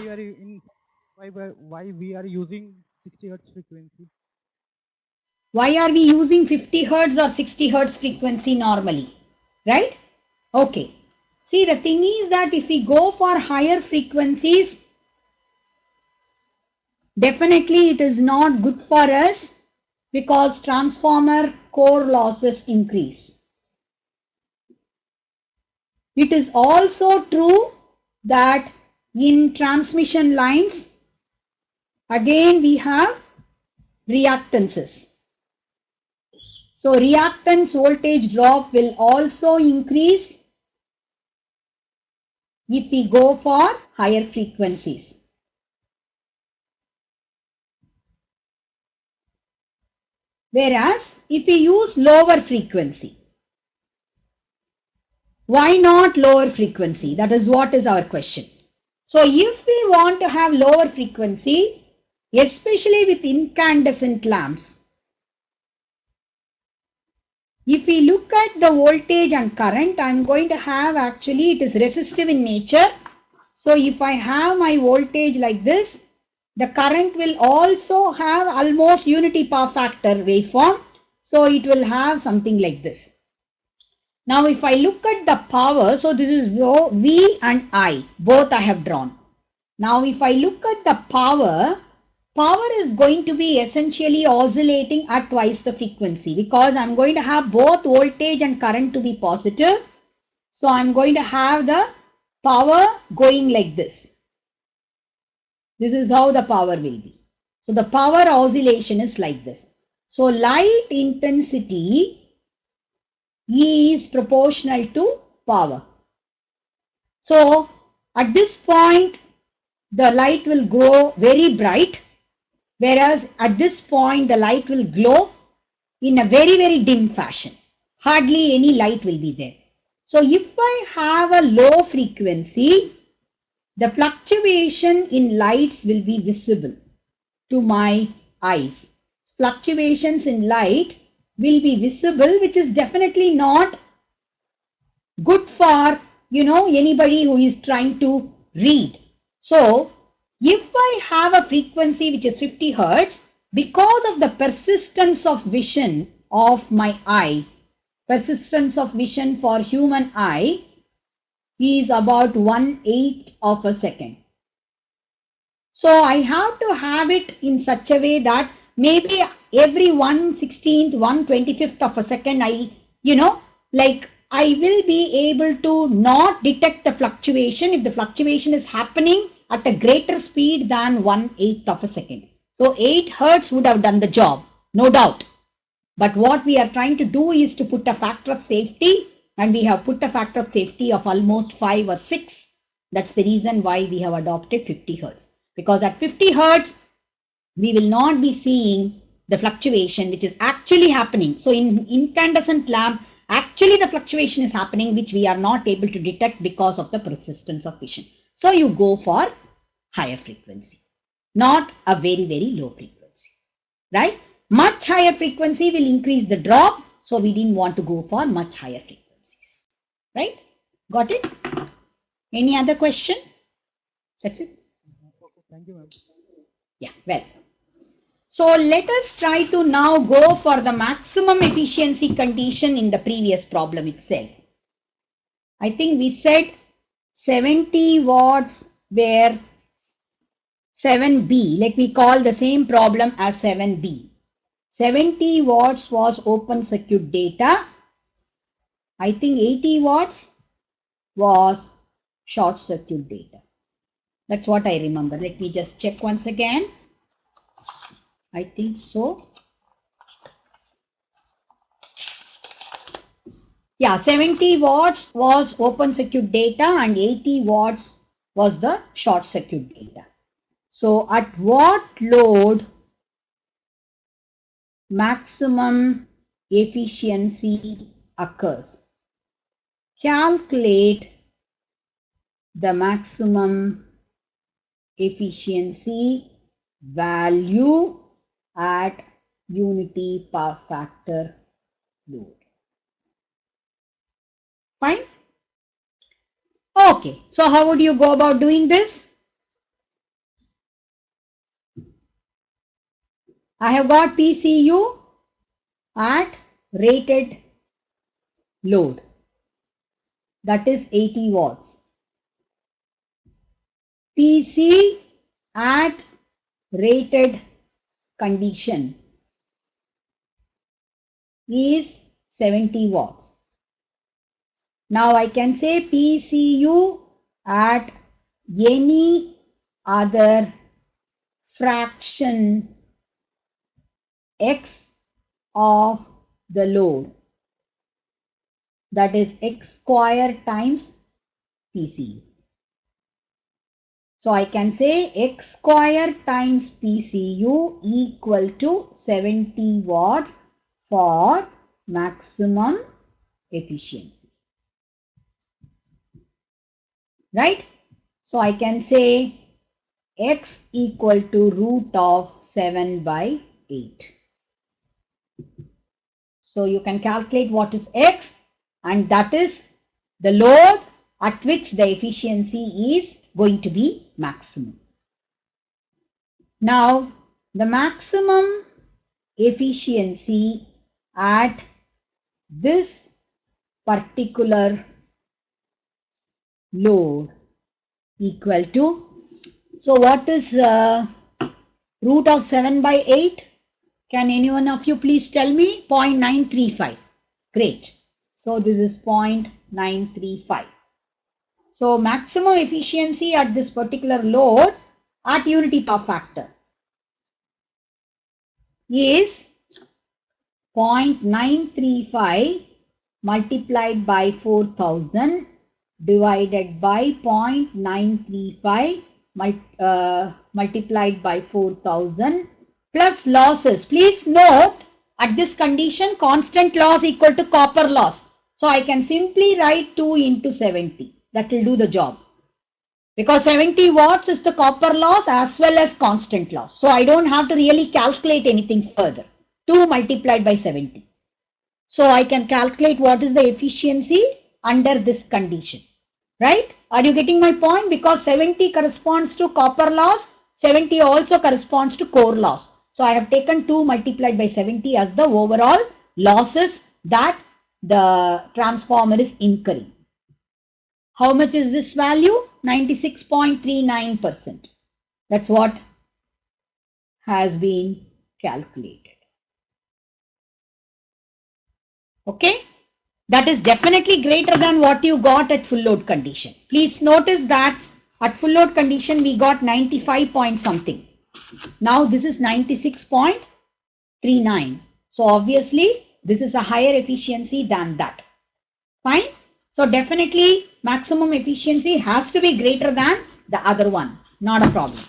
why we are using 60 hertz frequency? Why are we using 50 hertz or 60 hertz frequency normally? Right? Okay. See, the thing is that if we go for higher frequencies, definitely it is not good for us because transformer core losses increase. It is also true that in transmission lines, again we have reactances. So reactance voltage drop will also increase if we go for higher frequencies. Whereas if we use lower frequency, why not lower frequency? That is what is our question. So if we want to have lower frequency, especially with incandescent lamps, if we look at the voltage and current, I'm going to have actually it is resistive in nature. So if I have my voltage like this, the current will also have almost unity power factor waveform. So it will have something like this. Now if I look at the power, so this is V and I, both I have drawn. Now if I look at the power is going to be essentially oscillating at twice the frequency because I'm going to have both voltage and current to be positive. So I'm going to have the power going like this. This is how the power will be. So the power oscillation is like this. So light intensity E is proportional to power. So at this point, the light will grow very bright, whereas at this point, the light will glow in a very, very dim fashion. Hardly any light will be there. So if I have a low frequency, the fluctuation in lights will be visible to my eyes. Fluctuations in light will be visible, which is definitely not good for, anybody who is trying to read. So if I have a frequency which is 50 hertz, because of the persistence of vision of my eye, persistence of vision for human eye is about 1/8 of a second. So I have to have it in such a way that maybe every 1/16th, 1/25th of a second, I will be able to not detect the fluctuation if the fluctuation is happening at a greater speed than 1/8 of a second. So 8 hertz would have done the job, no doubt. But what we are trying to do is to put a factor of safety, and we have put a factor of safety of almost 5 or 6. That's the reason why we have adopted 50 hertz. Because at 50 hertz, we will not be seeing the fluctuation which is actually happening. So in incandescent lamp, actually the fluctuation is happening which we are not able to detect because of the persistence of vision. So you go for higher frequency, not a very, very low frequency, right? Much higher frequency will increase the drop. so we didn't want to go for much higher frequencies. Right? Got it? Any other question? That's it. Okay, thank you, ma'am. Yeah, well. So let us try to now go for the maximum efficiency condition in the previous problem itself. I think we said 70 watts were 7B. Let me call the same problem as 7B. 70 watts was open circuit data. I think 80 watts was short circuit data. That's what I remember. Let me just check once again. I think so. Yeah, 70 watts was open circuit data and 80 watts was the short circuit data. So at what load maximum efficiency occurs? Calculate the maximum efficiency value at unity power factor load. Fine. Okay, so how would you go about doing this? I have got PCU at rated load, that is 80 watts. PC at rated condition is 70 watts. Now I can say PCU at any other fraction x of the load, that is x square times PCU. So I can say x square times PCU equal to 70 watts for maximum efficiency. Right? So I can say x equal to root of 7 by 8. So you can calculate what is x, and that is the load at which the efficiency is going to be maximum. Now the maximum efficiency at this particular load equal to, so what is root of 7 by 8? Can any one of you please tell me? 0.935. Great. So this is 0.935. So maximum efficiency at this particular load at unity power factor is 0.935 multiplied by 4000 divided by 0.935 multiplied by 4000 plus losses. Please note, at this condition constant loss equal to copper loss. So I can simply write 2 into 70. That will do the job. Because 70 watts is the copper loss as well as constant loss. So I don't have to really calculate anything further. 2 multiplied by 70. So I can calculate what is the efficiency under this condition. Right? Are you getting my point? Because 70 corresponds to copper loss. 70 also corresponds to core loss. So I have taken 2 multiplied by 70 as the overall losses that the transformer is incurring. How much is this value? 96.39%. That's what has been calculated. Okay? That is definitely greater than what you got at full load condition. Please notice that at full load condition we got 95 point something. Now this is 96.39. So obviously this is a higher efficiency than that. Fine. So definitely maximum efficiency has to be greater than the other one. Not a problem.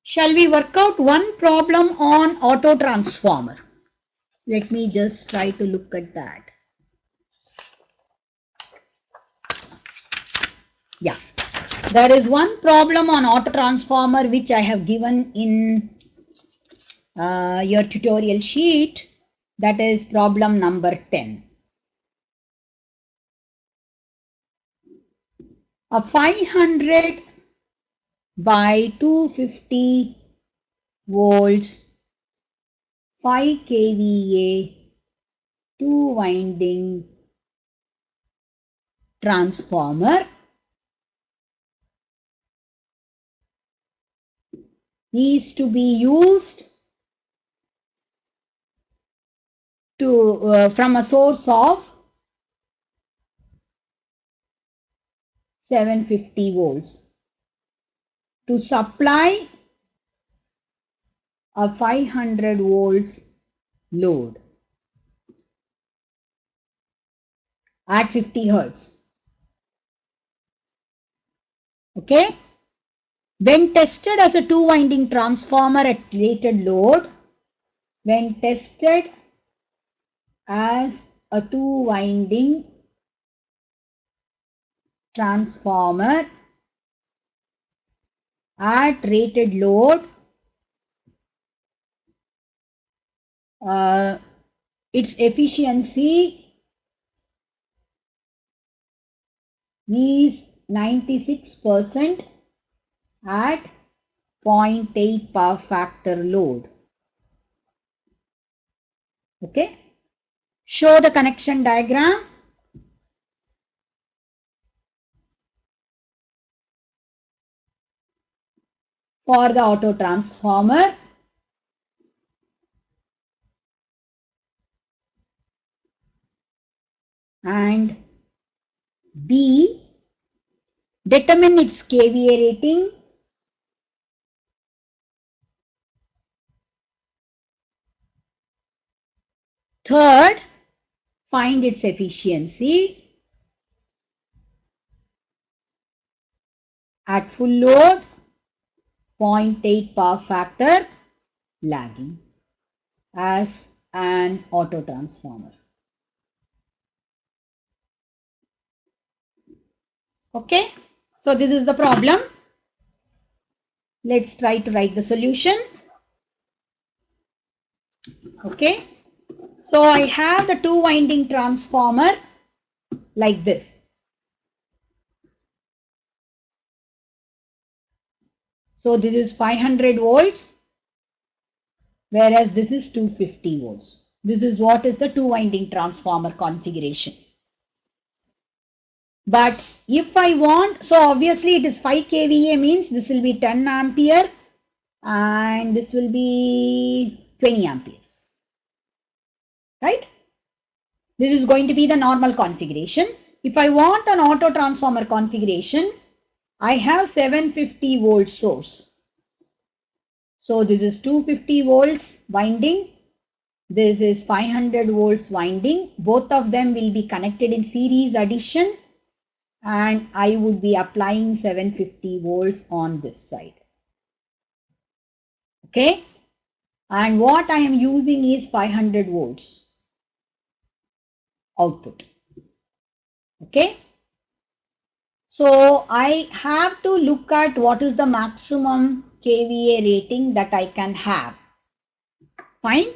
Shall we work out one problem on auto transformer? Let me just try to look at that. Yeah, there is one problem on auto transformer which I have given in your tutorial sheet. That is problem number 10. A 500 by 250 volts 5 kVA 2-winding transformer is to be used to from a source of 750 volts to supply a 500 volts load at 50 hertz. Okay. When tested as a 2-winding transformer at rated load, when tested as a 2-winding transformer at rated load, its efficiency is 96% at 0.8 power factor load. Okay. Show the connection diagram. For the auto transformer. And B, determine its kVA rating. Third, find its efficiency at full load, 0.8 power factor lagging as an auto transformer. Okay, so this is the problem. Let's try to write the solution. Okay, so I have the 2-winding transformer like this. So this is 500 volts, whereas this is 250 volts. This is what is the 2-winding transformer configuration. But if I want, so obviously it is 5 kVA means this will be 10 ampere and this will be 20 amperes. Right? This is going to be the normal configuration. If I want an auto transformer configuration, I have 750 volt source. So this is 250 volts winding. This is 500 volts winding. Both of them will be connected in series addition. And I would be applying 750 volts on this side. Okay. And what I am using is 500 volts output. Okay. So I have to look at what is the maximum kVA rating that I can have. Fine.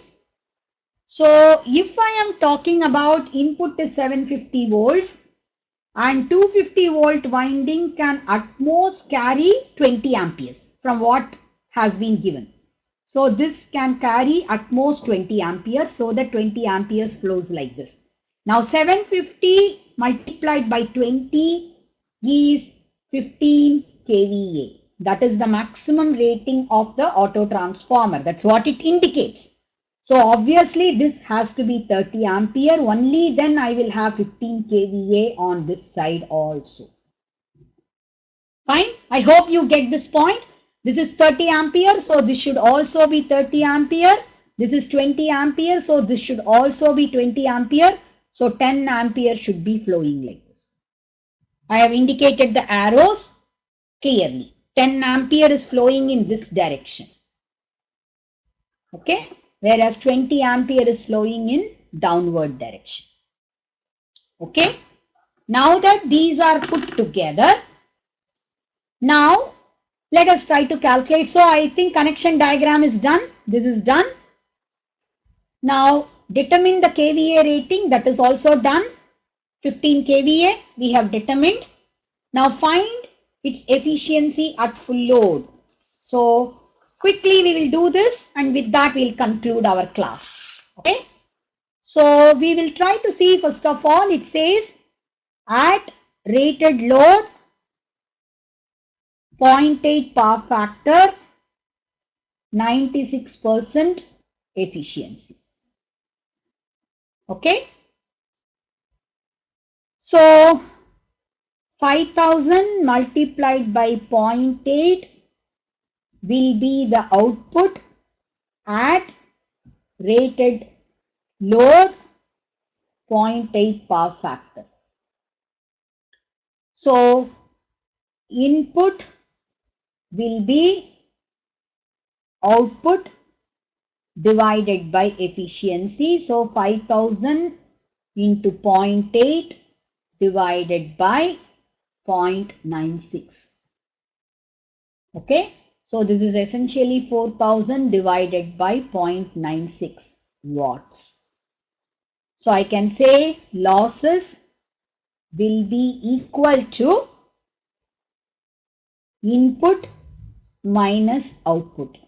So if I am talking about input is 750 volts, and 250 volt winding can at most carry 20 amperes from what has been given. So this can carry at most 20 amperes, so that 20 amperes flows like this. Now 750 multiplied by 20 is 15 kVA. That is the maximum rating of the auto transformer. That's what it indicates. So obviously this has to be 30 ampere, only then I will have 15 kVA on this side also. Fine, I hope you get this point. This is 30 ampere, so this should also be 30 ampere. This is 20 ampere, so this should also be 20 ampere. So 10 ampere should be flowing like this. I have indicated the arrows clearly. 10 ampere is flowing in this direction. Okay. Whereas 20 ampere is flowing in downward direction. Okay. Now that these are put together, now let us try to calculate. So I think connection diagram is done. This is done. Now determine the kVA rating, that is also done. 15 kVA we have determined. Now find its efficiency at full load. So quickly we will do this, and with that we will conclude our class. Okay. So we will try to see, first of all, it says at rated load 0.8 power factor, 96% efficiency. Okay. So 5000 multiplied by 0.8 will be the output at rated load 0.8 power factor. So input will be output divided by efficiency. So 5000 into 0.8 divided by 0.96. Okay. So this is essentially 4000 divided by 0.96 watts. So I can say losses will be equal to input minus output.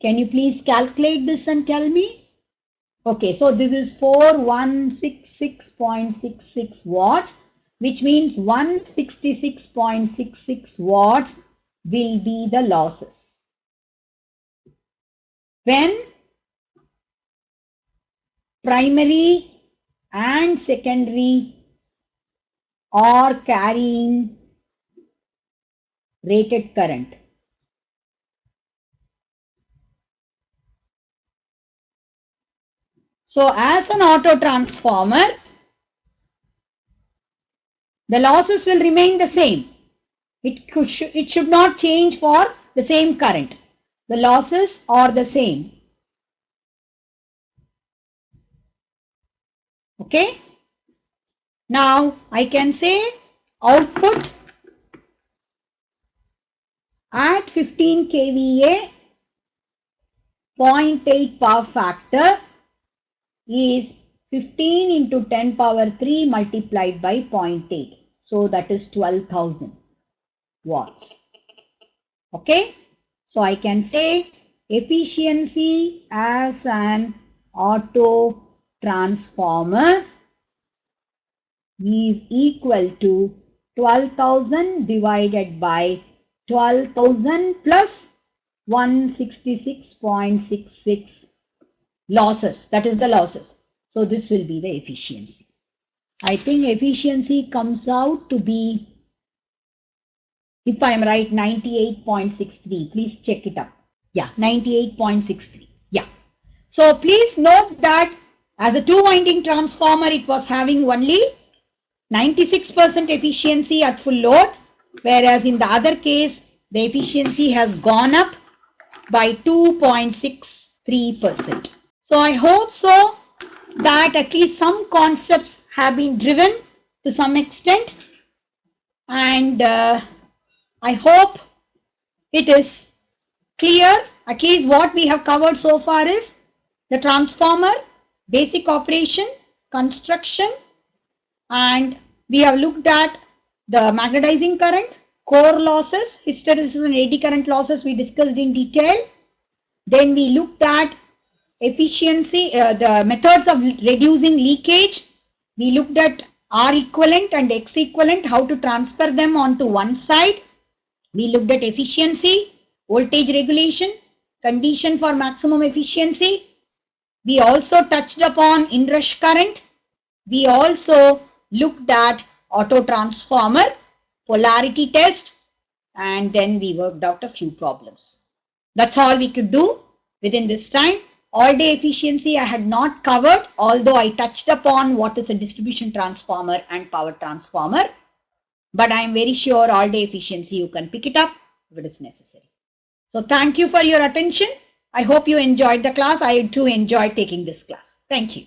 Can you please calculate this and tell me? Okay, so this is 4166.66 watts, which means 166.66 watts will be the losses when primary and secondary are carrying rated current. So as an auto transformer, the losses will remain the same. It should not change for the same current. The losses are the same. Okay. Now I can say output at 15 kVA 0.8 power factor is 15 into 10 power 3 multiplied by 0.8. So that is 12,000 watts. Okay. So I can say efficiency as an auto transformer is equal to 12,000 divided by 12,000 plus 166.66 losses. That is the losses. So this will be the efficiency. I think efficiency comes out to be, if I am right, 98.63. Please check it up. Yeah, 98.63. Yeah. So please note that as a two-winding transformer, it was having only 96% efficiency at full load, whereas in the other case, the efficiency has gone up by 2.63%. So I hope so that at least some concepts have been driven to some extent, and I hope it is clear. At least what we have covered so far is the transformer, basic operation, construction, and we have looked at the magnetizing current, core losses, hysteresis and eddy current losses we discussed in detail. Then we looked at efficiency, the methods of reducing leakage. We looked at R equivalent and X equivalent, how to transfer them onto one side. We looked at efficiency, voltage regulation, condition for maximum efficiency. We also touched upon inrush current. We also looked at auto transformer, polarity test, and then we worked out a few problems. That's all we could do within this time. All day efficiency I had not covered, although I touched upon what is a distribution transformer and power transformer. But I am very sure all day efficiency you can pick it up if it is necessary. So thank you for your attention. I hope you enjoyed the class. I too enjoyed taking this class. Thank you.